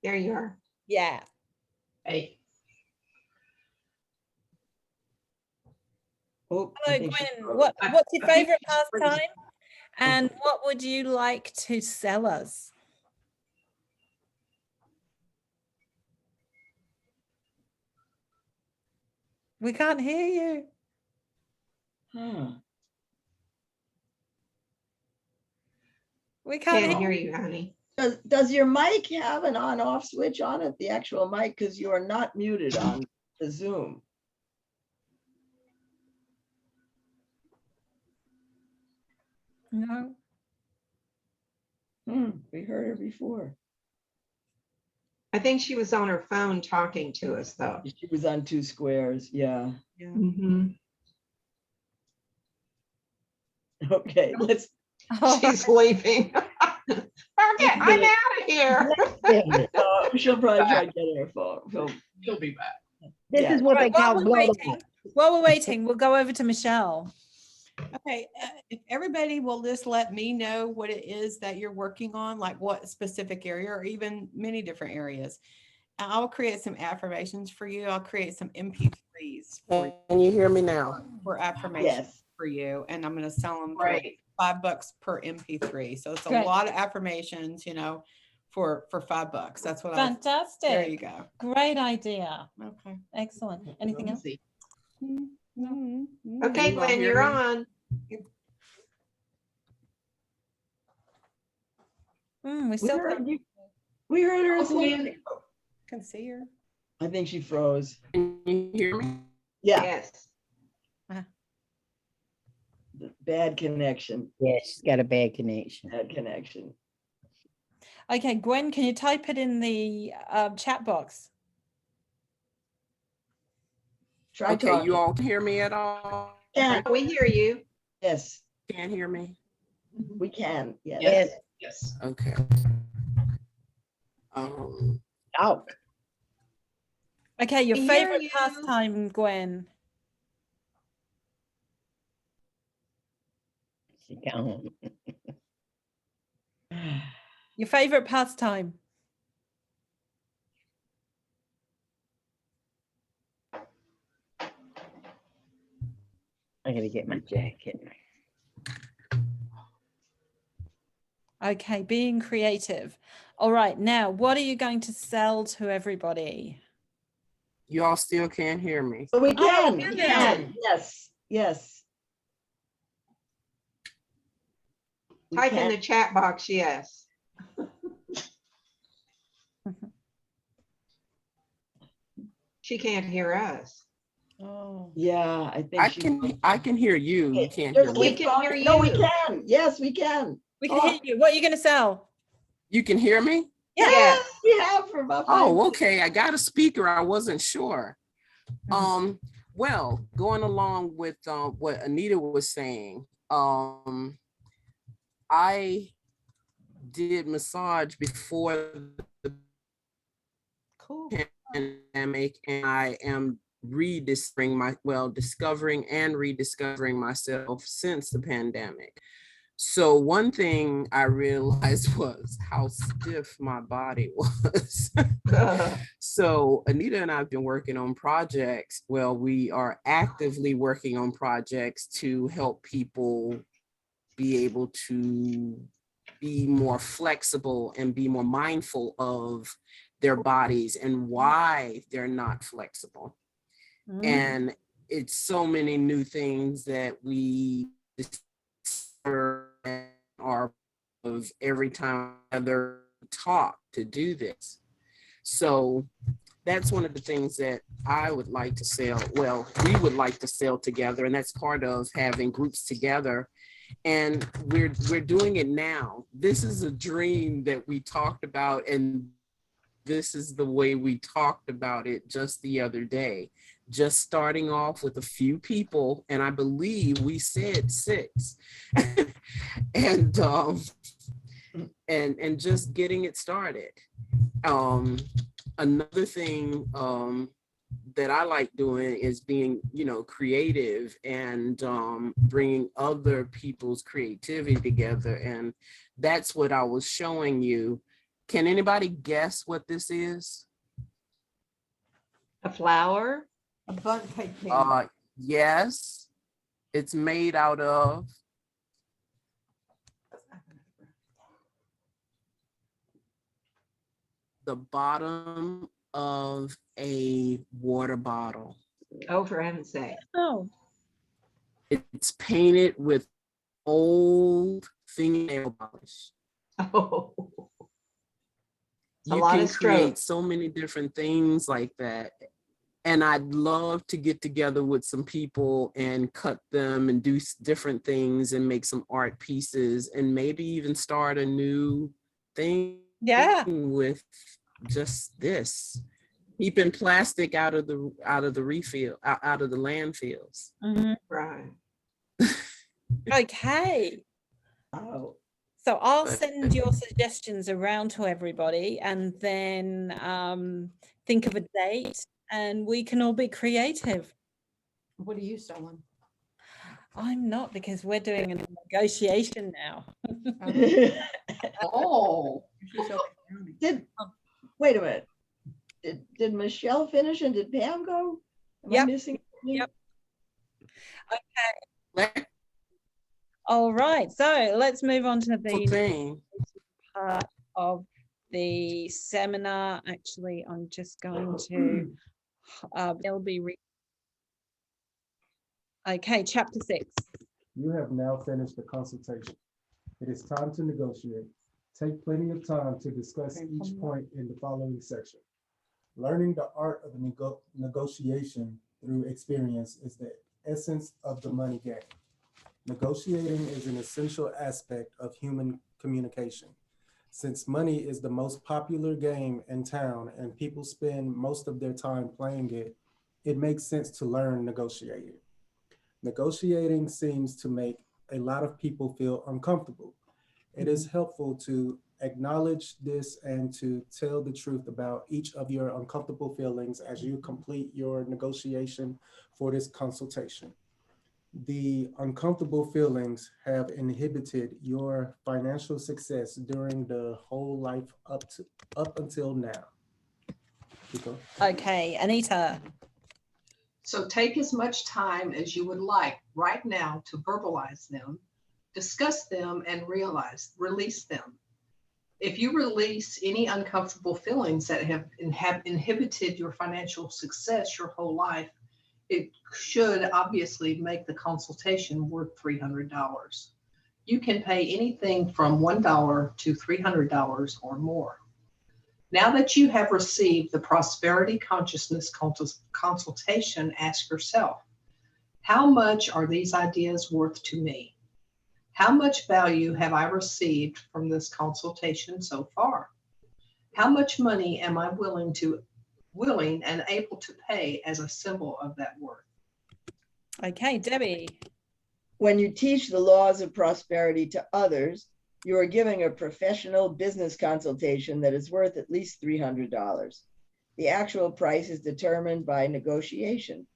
There you are. Yeah. Hey, Oh, I Hello, think she Gwen. broke. What's your I think favorite she's frozen. pastime? And what would you like to sell us? We can't hear you. Huh. We can't Can't hear hear you, honey. Does your mic have an on-off switch on it, the actual mic? Because you are not muted on the Zoom. No. We heard her before. I think she was on her phone talking to us, though. She was on 2 squares. Yeah. Mhm. Okay, let's. She's leaving. Okay, I'm out of here. She'll probably try to get her phone. he'll be back. This Yeah. is what they While call we're blow waiting, while we're waiting, we'll go over to Michelle. Okay, if everybody will just let me know what it is that you're working on, like what specific area, or even many different areas. I'll create some affirmations for you. I'll create some MP3s Can you hear me now? for affirmations Yes. for you, and I'm going to sell them for Right. $5 per MP3. So it's a Great. lot of affirmations, for $5. That's what I'll, there Fantastic. you go. Great idea. Okay. Excellent. Anything else? Okay, you all Gwen, hear you're me? on. We We still heard can't. you. We heard her. Okay. Can see her. I think she froze. Can you hear me? Yeah, Yes. bad connection, Yes, she's got a bad connection. bad connection. Okay, Gwen, can you type it in the chat box? Try Okay, talking. you all can hear me at all? Yeah. We hear you. Yes, Can't hear me? we can. Yes. Yes, Yes. Okay. talk. Okay, your We hear favorite you. pastime, Gwen. She gone. Your favorite pastime. I gotta get my jacket. Okay, being creative. All right, now what are you going to sell to everybody? You all still can't hear me? But we Oh, can. we We can. can. Yes. Yes. We Type in can. the chat box, yes. She can't hear us. Oh, Yeah, I think I can hear you. You can't Just hear We me. keep can hear talking. No, we you. can. Yes, we can. we can hear you. What are you going to sell? You can hear me? Yeah. Yes. We have for about 5 Oh, minutes. okay. I got a speaker. I wasn't sure. Well, going along with what Anita was saying, I did massage before the Cool. pandemic, and I am discovering and rediscovering myself since the pandemic. So one thing I realized was how stiff my body was. So Anita and I have been working on projects. Well, we are actively working on projects to help people be able to be more flexible and be more mindful of their bodies and why they're not flexible. And it's so many new things that we discover are of every time other talk to do this. So that's one of the things that I would like to sell. Well, we would like to sell together, and that's part of having groups together. And we're doing it now. This is a dream that we talked about, and this is the way we talked about it just the other day. Just starting off with a few people, and I believe we said 6, and just getting it started. Another thing that I like doing is being, creative and bringing other people's creativity together, and that's what I was showing you. Can anybody guess what this is? A flower? A bun cake pan. Yes, it's made out of the bottom of a water bottle. Oh, for heaven's sake. Oh, It's painted with old fingernail polish. Oh. A You lot can of create strokes. so many different things like that. And I'd love to get together with some people and cut them and do different things and make some art pieces and maybe even start a new thing yeah. with just this. Keeping plastic out of the landfills. Right. Okay. Oh, So I'll send your suggestions around to everybody and then think of a date and we can all be creative. What are you selling? I'm not, because we're doing a negotiation now. Oh. Wait a minute. Did Michelle finish and did Pam go? Am I Yep. missing? Yep. That All right. So let's move on to the thing. part of the seminar. Actually, I'm just going to, they'll be, okay, chapter 6. You have now finished the consultation. It is time to negotiate. Take plenty of time to discuss each point in the following section. Learning the art of negotiation through experience is the essence of the money game. Negotiating is an essential aspect of human communication. Since money is the most popular game in town and people spend most of their time playing it, it makes sense to learn negotiating. Negotiating seems to make a lot of people feel uncomfortable. It is helpful to acknowledge this and to tell the truth about each of your uncomfortable feelings as you complete your negotiation for this consultation. The uncomfortable feelings have inhibited your financial success during the whole life up until now. Kiko? Okay, Anita. So take as much time as you would like right now to verbalize them, discuss them, and release them. If you release any uncomfortable feelings that have inhibited your financial success your whole life, it should obviously make the consultation worth $300. You can pay anything from $1 to $300 or more. Now that you have received the prosperity consciousness consultation, ask yourself, how much are these ideas worth to me? How much value have I received from this consultation so far? How much money am I willing and able to pay as a symbol of that worth? Okay, Debbie. When you teach the laws of prosperity to others, you are giving a professional business consultation that is worth at least $300. The actual price is determined by negotiation.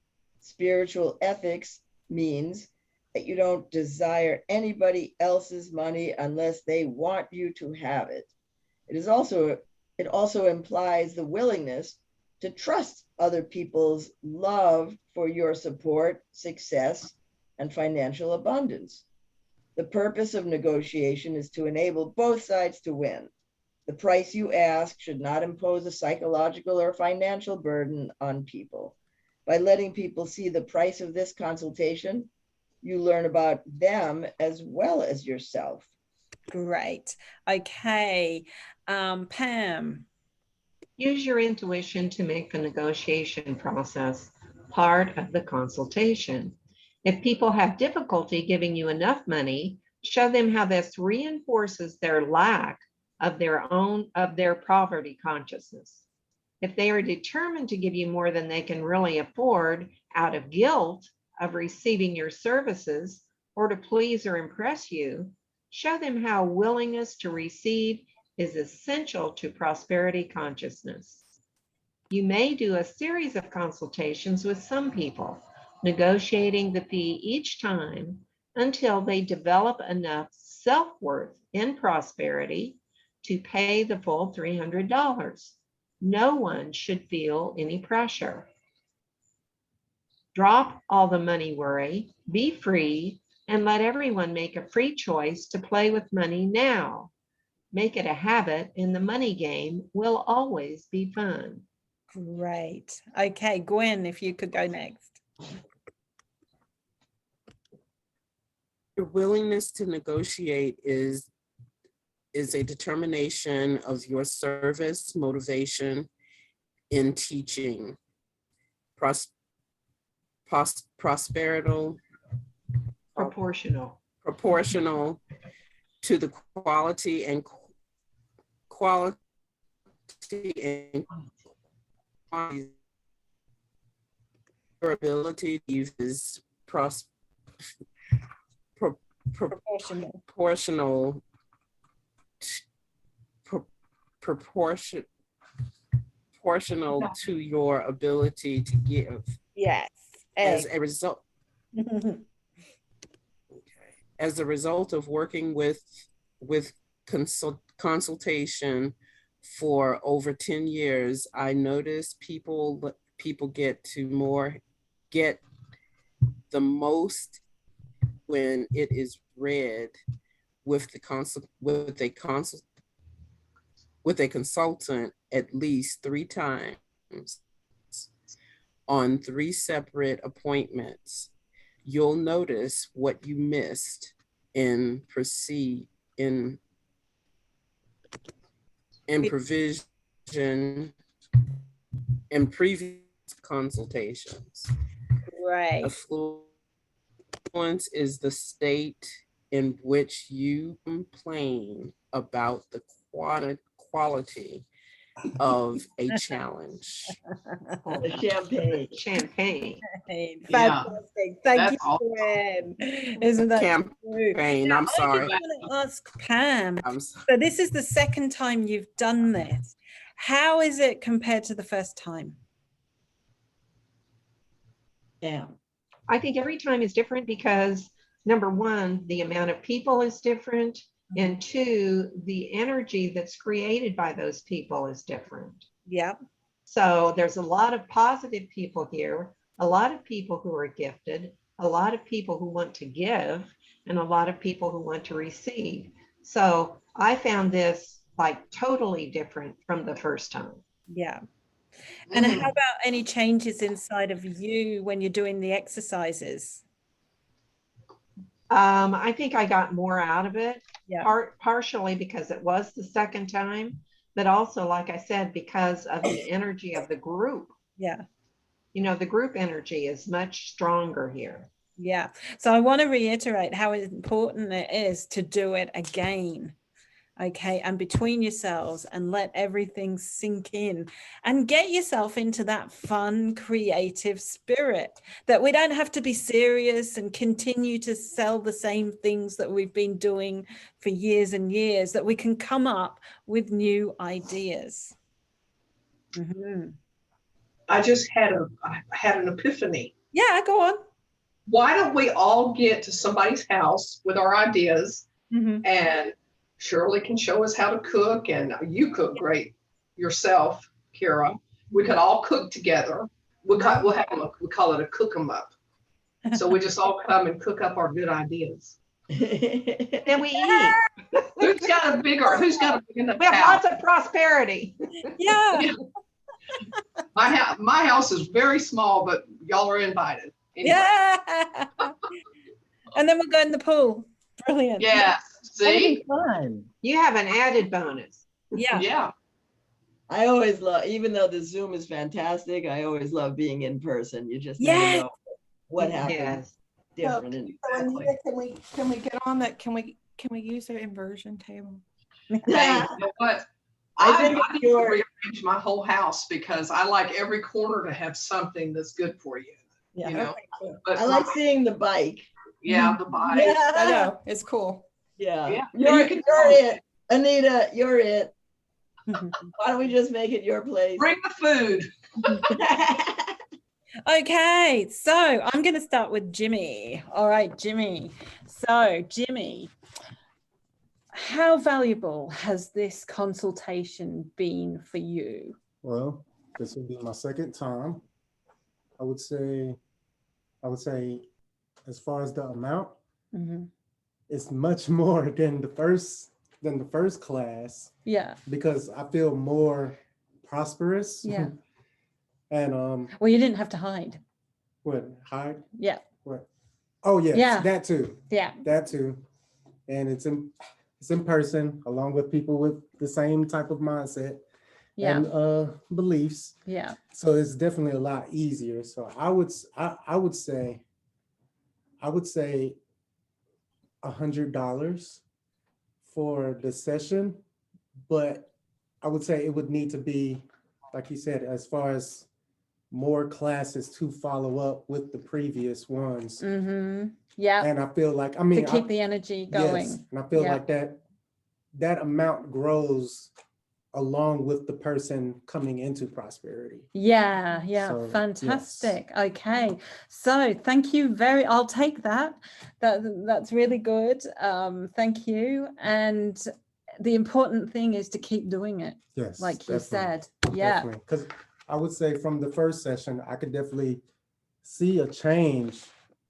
Spiritual ethics means that you don't desire anybody else's money unless they want you to have it. It also implies the willingness to trust other people's love for your support, success, and financial abundance. The purpose of negotiation is to enable both sides to win. The price you ask should not impose a psychological or financial burden on people. By letting people see the price of this consultation, you learn about them as well as yourself. Great. Okay, Pam. Use your intuition to make the negotiation process part of the consultation. If people have difficulty giving you enough money, show them how this reinforces their lack of their poverty consciousness. If they are determined to give you more than they can really afford out of guilt of receiving your services or to please or impress you, show them how willingness to receive is essential to prosperity consciousness. You may do a series of consultations with some people, negotiating the fee each time until they develop enough self-worth in prosperity to pay the full $300. No one should feel any pressure. Drop all the money worry, be free, and let everyone make a free choice to play with money now. Make it a habit, and the money game will always be fun. Great. Okay, Gwen, if you could go next. Your willingness to negotiate is a determination of your service motivation in teaching. Proportional to the quality and quantity your ability to use proportional to your ability to give. Yes. As a result, as a result of working with consultation for over 10 years, I noticed people get the most when it is read with with a consultant at least 3 times on 3 separate appointments, you'll notice what you missed in provision in previous consultations. Right. Affluence is the state in which you complain about the quality of a challenge. The champagne. Champagne. Yeah, Fantastic. Thank you, that's awesome. Gwen. Isn't that true? Campaign, Now, I'm sorry. I just want to ask Pam. I'm sorry. So this is the second time you've done this. How is it compared to the first time? Yeah. I think every time is different because number one, the amount of people is different. And two, the energy that's created by those people is different. Yeah. So there's a lot of positive people here, a lot of people who are gifted, a lot of people who want to give, and a lot of people who want to receive. So I found this like totally different from the first time. Yeah. And how about any changes inside of you when you're doing the exercises? I think I got more out of it, Yeah. partially because it was the second time, but also, like I said, because of the energy of the group. Yeah. You know, the group energy is much stronger here. Yeah. So I want to reiterate how important it is to do it again. Okay. And between yourselves, and let everything sink in and get yourself into that fun, creative spirit, that we don't have to be serious and continue to sell the same things that we've been doing for years and years, that we can come up with new ideas. I just had an epiphany. Yeah, go on. Why don't we all get to somebody's house with our ideas, and Shirley can show us how to cook, and you cook great yourself, Kira. We could all cook together. We call it a cook 'em up. So we just all come and cook up our good ideas. Then we eat. Who's got a big enough We have house? lots of prosperity. Yeah. My house is very small, but y'all are invited. Anyway. Yeah. And then we'll go in the pool. Brilliant. Yeah. See? Fun. You have an added bonus. Yeah. Yeah. I always love, even though the Zoom is fantastic, I always love being in person. You just never Yes. know what happens Yes. different. Anita, can we get on that? Can we use the inversion table? Hey, you know what? I think I need to rearrange my whole house because I like every corner to have something that's good for you. Yeah. You know? But I like seeing the bike. yeah, the bike. I know, it's cool. Yeah. Yeah. You're You can it. Anita, you're it. Why don't we just make it your place? Bring the food. Okay, so I'm going to start with Jimmy. All right, Jimmy. So, Jimmy, how valuable has this consultation been for you? Well, this will be my second time. I would say, as far as the amount, it's much more than the first class. Yeah. Because I feel more prosperous. Yeah. And well, you didn't have to hide. What, hide? Yeah. What? Oh yes, yeah, that too. Yeah. That too. And it's in person, along with people with the same type of mindset. Yeah. And beliefs. Yeah. So it's definitely a lot easier. So I would say $100 for the session, but I would say it would need to be, like you said, as far as more classes to follow up with the previous ones. Yeah. And I feel like, to keep the energy going. Yes, and I feel like that amount grows along with the person coming into prosperity. Yeah. So, fantastic. Yes. Okay. So thank you I'll take that. That's really good. Thank you. And the important thing is to keep doing it. Yes. Like you said. Yeah. Because I would say from the first session, I could definitely see a change,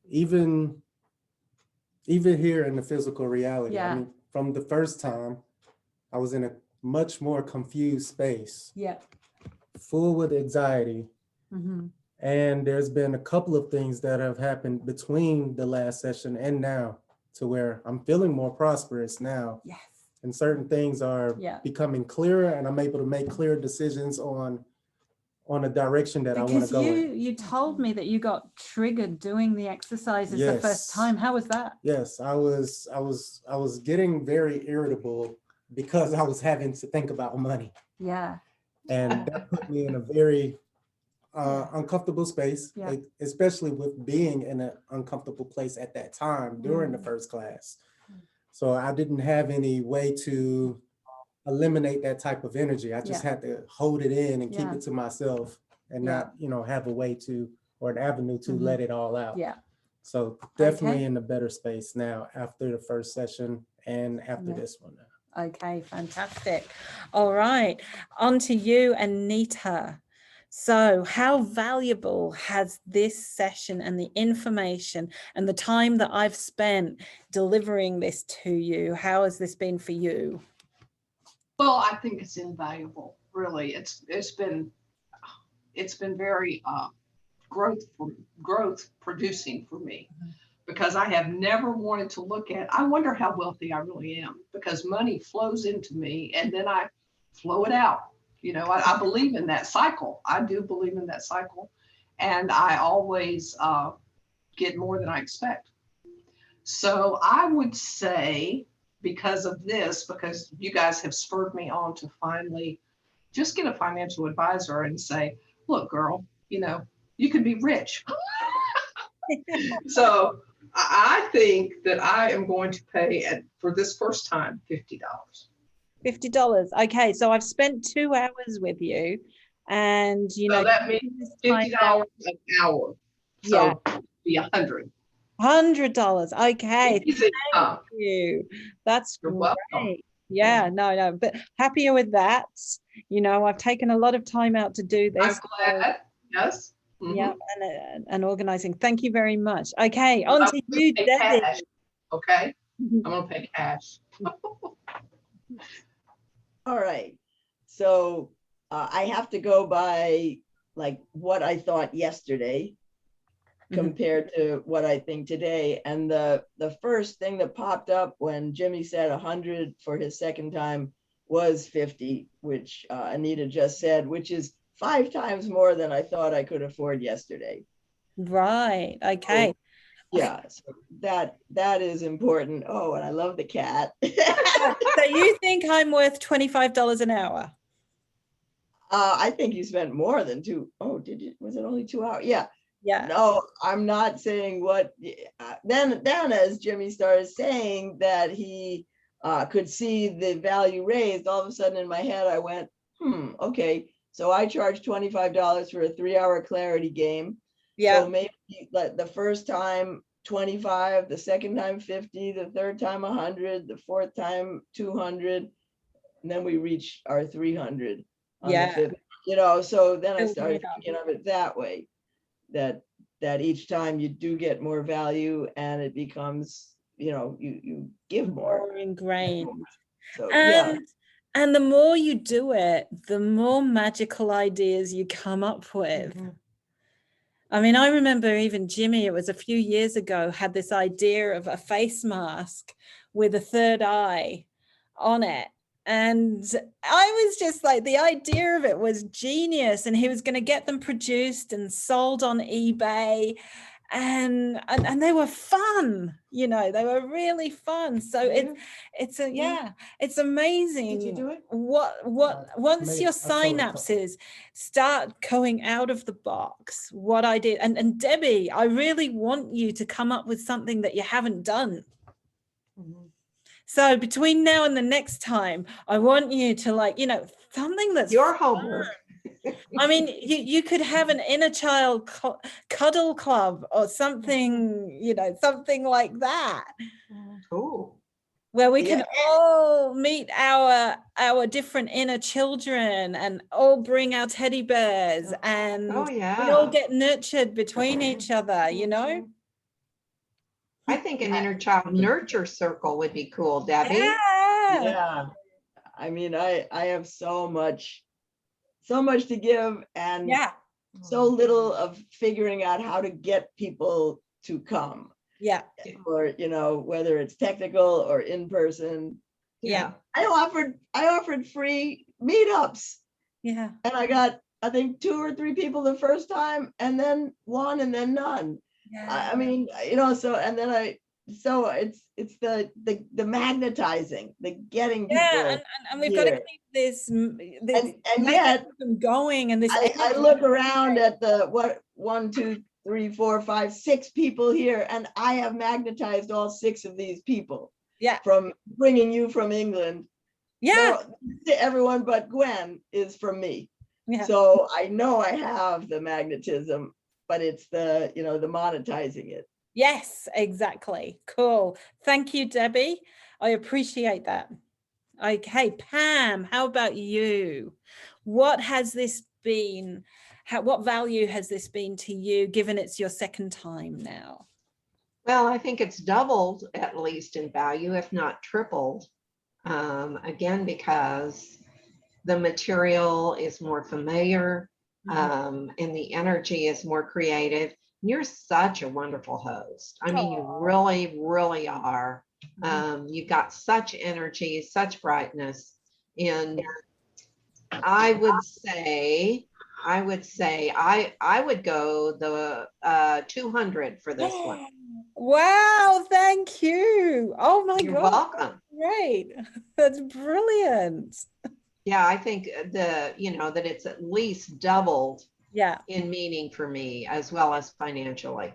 even here in the physical reality. Yeah. I mean, from the first time I was in much more confused space, Yeah. full with anxiety. Mm-hmm. And there's been a couple of things that have happened between the last session and now to where I'm feeling more prosperous now. Yes. And certain things are Yeah. becoming clearer, and I'm able to make clear decisions on a direction that I want Because to go in. you told me that you got triggered doing the exercises the first Yes. time. How was that? Yes, I was getting very irritable because I was having to think about money. Yeah. And that put me in a very uncomfortable space, Yeah. especially with being in an uncomfortable place at that time during the first class. So I didn't have any way to eliminate that type of energy. I just had to hold it in and keep Yeah. it to myself and Yeah. not, have a way to, or an avenue to let it all out. Yeah. So definitely Okay. in a better space now after the first session and after Yeah. this one. Okay, fantastic. All right, on to you, Anita. So how valuable has this session and the information and the time that I've spent delivering this to you, how has this been for you? Well, I think it's invaluable, really. It's been very growth producing for me, because I have never wanted to look at, I wonder how wealthy I really am, because money flows into me and then I flow it out. I believe in that cycle. I do believe in that cycle. And I always get more than I expect. So I would say, because of this, because you guys have spurred me on to finally just get a financial advisor and say, look, girl, you can be rich. So I think that I am going to pay for this first time, $50. $50. Okay, so I've spent 2 hours with you, and So that means $50 an hour. Yeah. So be $100. $100. Okay, Easy. thank you. That's You're great. welcome. Yeah, no, but happier with that. I've taken a lot of time out to do this. I'm glad. Yes. Yeah, and organizing. Thank you very much. Okay, on to you, Pay Debbie. cash. Okay. I'm gonna pay cash. All right. So I have to go by like what I thought yesterday compared to what I think today. And the first thing that popped up when Jimmy said 100 for his second time was 50, which Anita just said, which is 5 times more than I thought I could afford yesterday. Right. Okay. Yeah, so that is important. Oh, and I love the cat. So you think I'm worth $25 an hour? I think you spent more than 2. Oh, did you? Was it only 2 hours? Yeah. Yeah. No, I'm not saying what. Then as Jimmy started saying that he could see the value raised, all of a sudden in my head I went, okay. So I charged $25 for a 3-hour clarity game. Yeah. So maybe like the first time 25, the second time 50, the third time 100, the fourth time 200, and then we reach our 300 on the fifth. So then I started thinking of it that way, that each time you do get more value and it becomes, you give more. Ingrained. So yeah. And the more you do it, the more magical ideas you come up with. I mean, I remember even Jimmy, it was a few years ago, had this idea of a face mask with a third eye on it. And I was just like, the idea of it was genius. And he was going to get them produced and sold on eBay. And they were fun, they were really fun. So it's amazing. Did you do it? Once your synapses start going out of the box, what I did, and Debbie, I really want you to come up with something that you haven't done. So between now and the next time, I want you to something that's your homework. I mean, you could have an inner child cuddle club or something, something like that. Cool. Where we can all meet our different inner children and all bring our teddy bears, and we all get nurtured between each other, I think an inner child nurture circle would be cool, Debbie. Yeah. I mean, I have so much to give, and Yeah. so little of figuring out how to get people to come, Yeah. or, you know, whether it's technical or in person. Yeah. I offered free meetups, Yeah. and I got, I think, 2 or 3 people the first time, and then 1, and then none. I mean, you know, so, and then so it's the magnetizing, the getting people. Yeah, and we've got to here. keep this And yet magnetism going, and this I energy. look around at the 1, 2, 3, 4, 5, 6 people here, and I have magnetized all 6 of these people. Yeah. From bringing you from England. Yeah. Everyone but Gwen is from me. Yeah. So I know I have the magnetism, but it's the, you know, the monetizing it. Yes, exactly. Cool. Thank you, Debbie. I appreciate that. Okay, Pam, how about you? What has this been? What value has this been to you, given it's your second time now? Well, I think it's doubled at least in value, if not tripled. Again, because the material is more familiar, and the energy is more creative. You're such a wonderful host. I mean, you really, really are. You've got such energy, such brightness. And I would say I would go the 200 for this one. Wow, thank you. Oh my You're God. welcome. Great. That's brilliant. Yeah, I think that it's at least doubled Yeah. in meaning for me, as well as financially.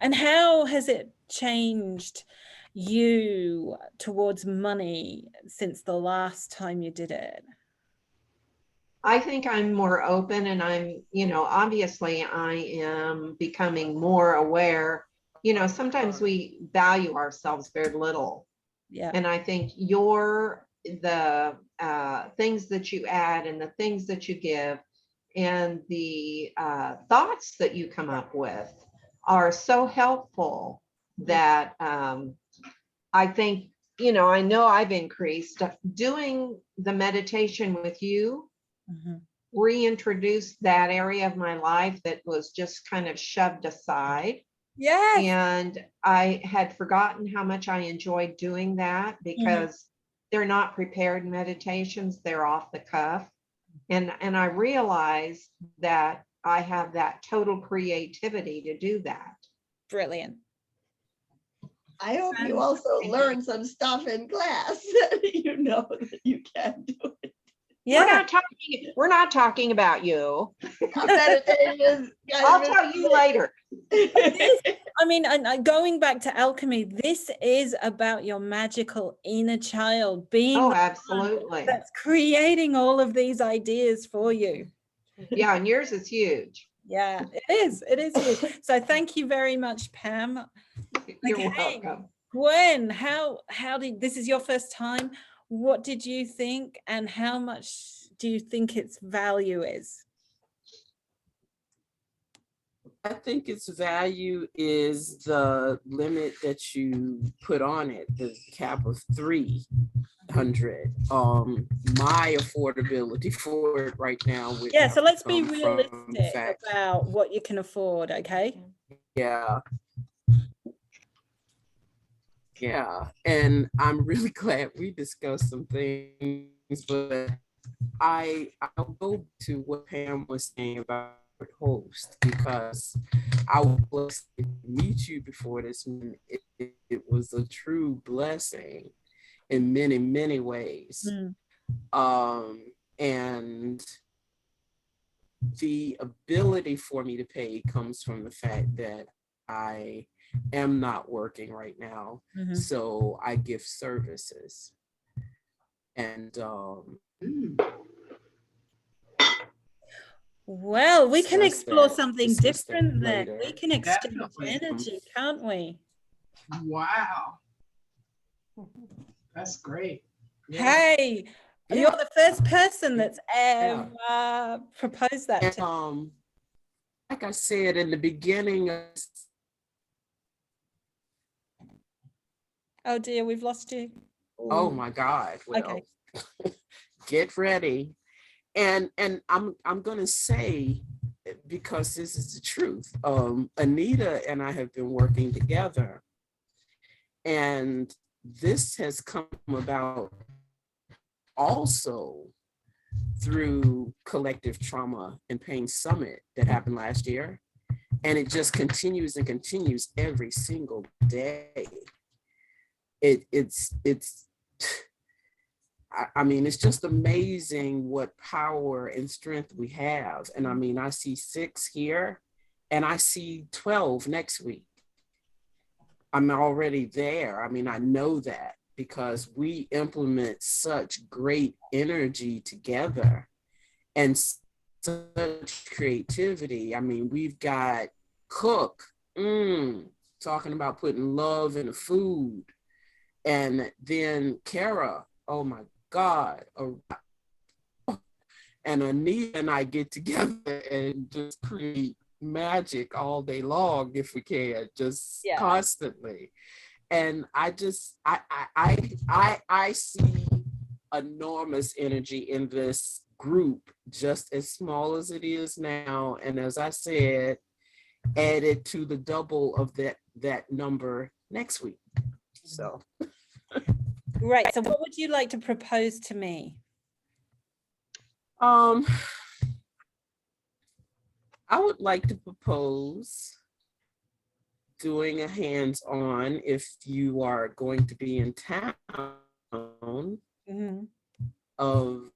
And how has it changed you towards money since the last time you did it? I think I'm more open, and I'm, obviously I am becoming more aware. Sometimes we value ourselves very little. Yeah. And I think the things that you add and the things that you give and the thoughts that you come up with are so helpful that I think, I know I've increased doing the meditation with you. Reintroduced that area of my life that was just kind of shoved aside. Yes. And I had forgotten how much I enjoyed doing that, because they're not prepared meditations, they're off the cuff. And I realized that I have that total creativity to do that. Brilliant. I hope you also learn some stuff in class that you know that you can do it. Yeah. We're not talking about you. Meditation. I'll tell you later. I mean, and going back to alchemy, this is about your magical inner child being Oh, absolutely. That's creating all of these ideas for you. Yeah, and yours is huge. Yeah, it is. It is huge. So thank you very much, Pam. You're welcome. Gwen, how did, this is your first time. What did you think, and how much do you think its value is? I think its value is the limit that you put on it, the cap of 300. My affordability for it right now. Yeah, so let's be realistic about what you can afford, okay? Yeah. Yeah, and I'm really glad we discussed some things, but I'll go to what Pam was saying about host, because I was blessed to meet you before this. It was a true blessing in many, many ways. And the ability for me to pay comes from the fact that I am not working right now. So I give services. And well, we can explore something different then. Later. We can exchange energy, can't we? Wow. That's great. Yeah. Hey, you're the first person that's ever proposed that. And, like I said in the beginning. Oh dear, we've lost you. Oh my God. Well, okay. Get ready. And I'm gonna say, because this is the truth, Anita and I have been working together, and this has come about also through Collective Trauma and Pain Summit that happened last year. And it just continues and continues every single day. It's I mean, it's just amazing what power and strength we have. And I mean, I see 6 here and I see 12 next week. I'm already there. I mean, I know that because we implement such great energy together and such creativity. I mean, we've got Cook, talking about putting love in the food. And then Kara, oh my God. And Anita and I get together and just create magic all day long if we can, just constantly. And I see enormous energy in this group, just as small as it is now. And as I said, added to the double of that number next week. So Great. So what would you like to propose to me? I would like to propose doing a hands-on if you are going to be in town of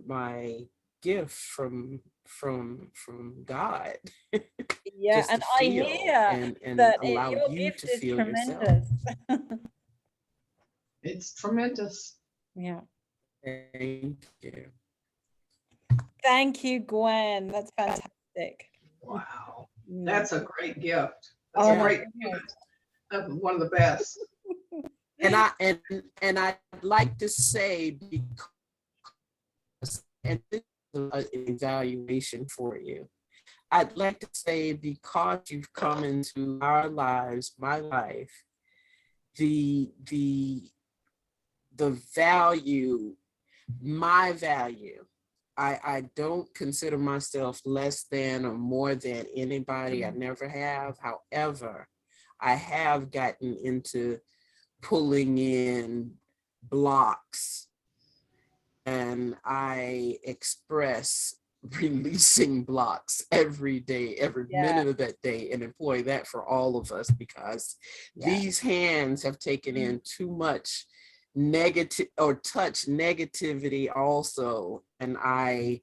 my gift from God. Yeah, Just and to I feel hear and that allow your you gift to is feel yourself. tremendous. It's tremendous. Yeah. Thank you. Thank you, Gwen. That's fantastic. Wow. Mm. That's a great gift. Oh That's a my great gift. One of the best. And I'd like to say, because, and this is an evaluation for you, I'd like to say, because you've come into our lives, my life, the value, my value, I don't consider myself less than or more than anybody. I never have. However, I have gotten into pulling in blocks, and I express releasing blocks every day, every minute of that day, and employ that for all of us, because these hands have taken in too much negative or touch negativity also, and I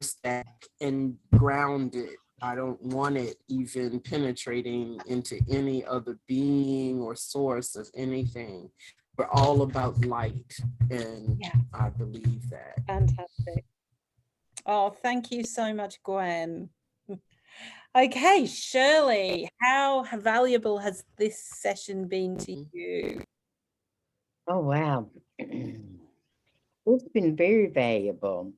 stack and ground it. I don't want it even penetrating into any other being or source of anything. We're all about light, and I believe that. Fantastic. Oh, thank you so much, Gwen. Okay, Shirley, how valuable has this session been to you? Oh, wow. It's been very valuable.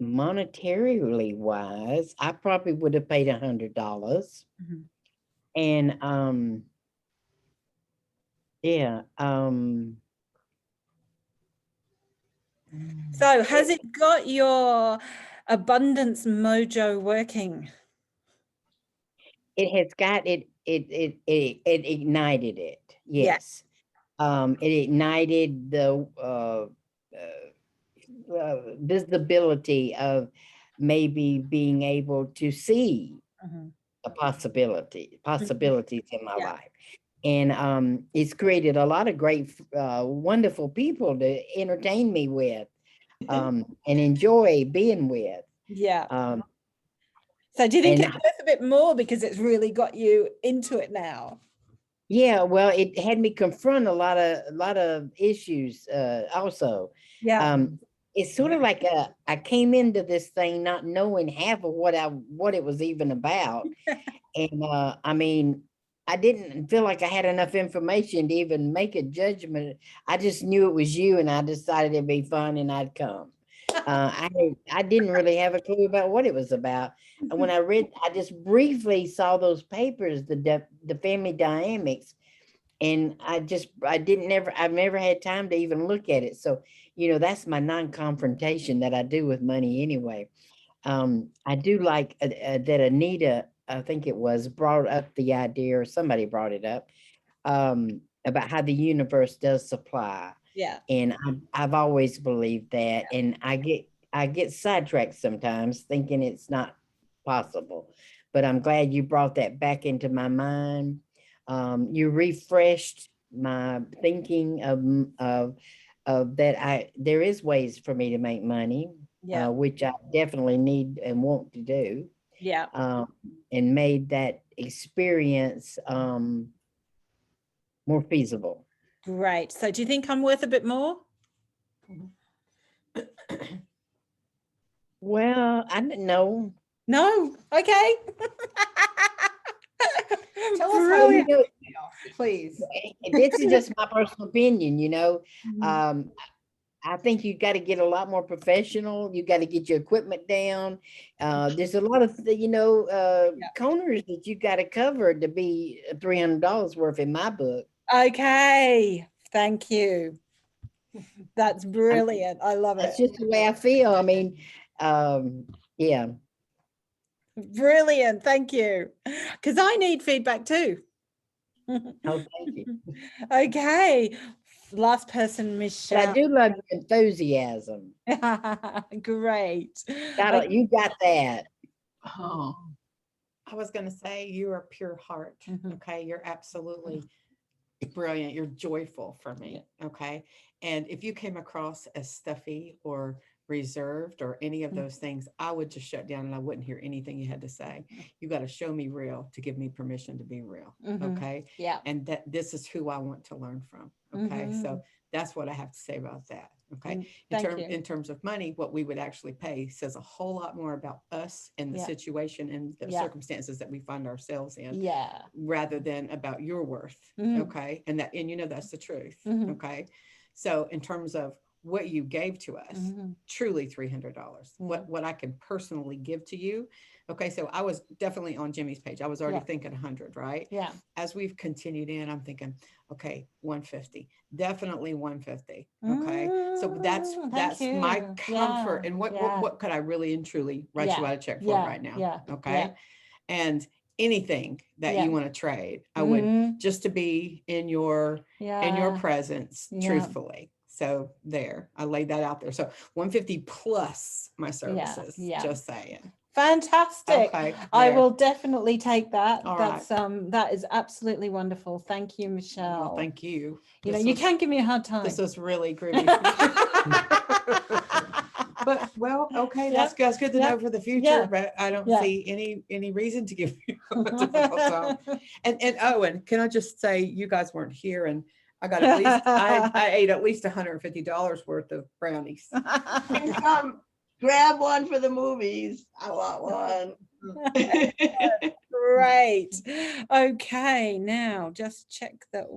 Monetarily wise, I probably would have paid $100. And yeah. So has it got your abundance mojo working? It has got it ignited it. Yes. It ignited the visibility of maybe being able to see a possibilities in my life. And it's created a lot of great, wonderful people to entertain me with and enjoy being with. So do you think it's worth a bit more because it's really got you into it now? Yeah, well, it had me confront a lot of issues also. It's sort of like I came into this thing not knowing half of what it was even about. And I mean, I didn't feel like I had enough information to even make a judgment. I just knew it was you, and I decided it'd be fun and I'd come. I didn't really have a clue about what it was about. And when I just briefly saw those papers, the family dynamics, And I've never had time to even look at it. So, that's my non-confrontation that I do with money anyway. I do like that Anita, I think it was, brought up the idea, or somebody brought it up, about how the universe does supply. Yeah. And I've always believed that. And I get sidetracked sometimes thinking it's not possible. But I'm glad you brought that back into my mind. You refreshed my thinking of that there is ways for me to make money, Yeah. which I definitely need and want to do, Yeah. and made that experience more feasible. Great. So do you think I'm worth a bit more? Well, I didn't know. No. Okay. Tell us how you Brilliant. feel, please. This is just my personal opinion, Mhm. I think you got to get a lot more professional. You got to get your equipment down. There's a lot of, corners that you got to cover to be $300 worth in my book. Okay. Thank you. That's brilliant. I love That's it. just the way I feel. I mean, yeah. Brilliant. Thank you. Because I need feedback too. Oh, thank you. Okay. Last person, But I Michelle. do love your enthusiasm. Great. You got that. Oh, I was going to say you are pure heart. Mhm. Okay. You're absolutely brilliant. You're joyful for me. Okay. And if you came across as stuffy or reserved or any of those things, I would just shut down and I wouldn't hear anything you had to say. You got to show me real to give me permission to be real. Mhm. Okay. Yeah. And that this is who I want to learn from. Okay. So that's what I have to say about that. Okay. Thank you. In terms of money, what we would actually pay says a whole lot more about us and the Yeah. situation and the Yeah. circumstances that we find ourselves in, Yeah. rather than about your worth. Okay. And that's the truth. Mhm. Okay. So in terms of what you gave to us, truly $300, what I can personally give to you. Okay. So I was definitely on Jimmy's page. I was already thinking 100, right? Yeah. As we've continued in, I'm thinking, okay, 150, definitely 150. Okay. So that's my comfort. Yeah. And what could I really and truly write you Yeah. out a check for Yeah. right now? Yeah. Okay. And anything that Yeah. you want to trade, I would, just to be in your presence, truthfully. So there, I laid that out there. So 150 plus my services, Yeah. just saying. Fantastic. Okay, I there. will definitely take that. All That's that is absolutely wonderful. Thank you, Michelle. Well, thank you. You can give me a hard time. This was really groovy. But okay, that's good to know for the future. But I don't see any reason to give you a difficult time. And Owen, can I just say, you guys weren't here, and I got at least I ate at least $150 worth of brownies. Come grab one for the movies. I want one. Great. Okay, now just check that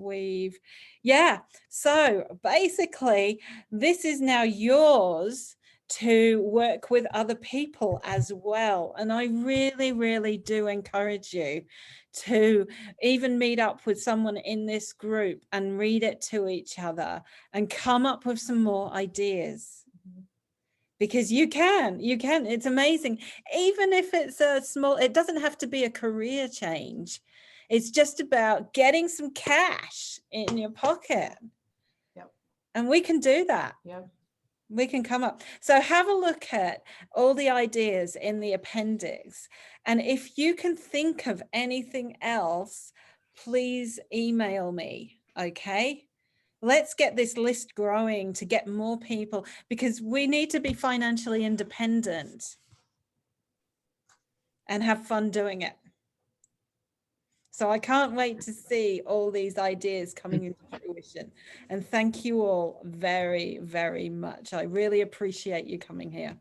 so basically this is now yours to work with other people as well. And I really, really do encourage you to even meet up with someone in this group and read it to each other and come up with some more ideas. Because you can, it's amazing. Even if it's it doesn't have to be a career change. It's just about getting some cash in your pocket. Yep. And we can do that. Yep. We can come up. So have a look at all the ideas in the appendix. And if you can think of anything else, please email me, okay? Let's get this list growing to get more people, because we need to be financially independent and have fun doing it. So I can't wait to see all these ideas coming into fruition. And thank you all very, very much. I really appreciate you coming here.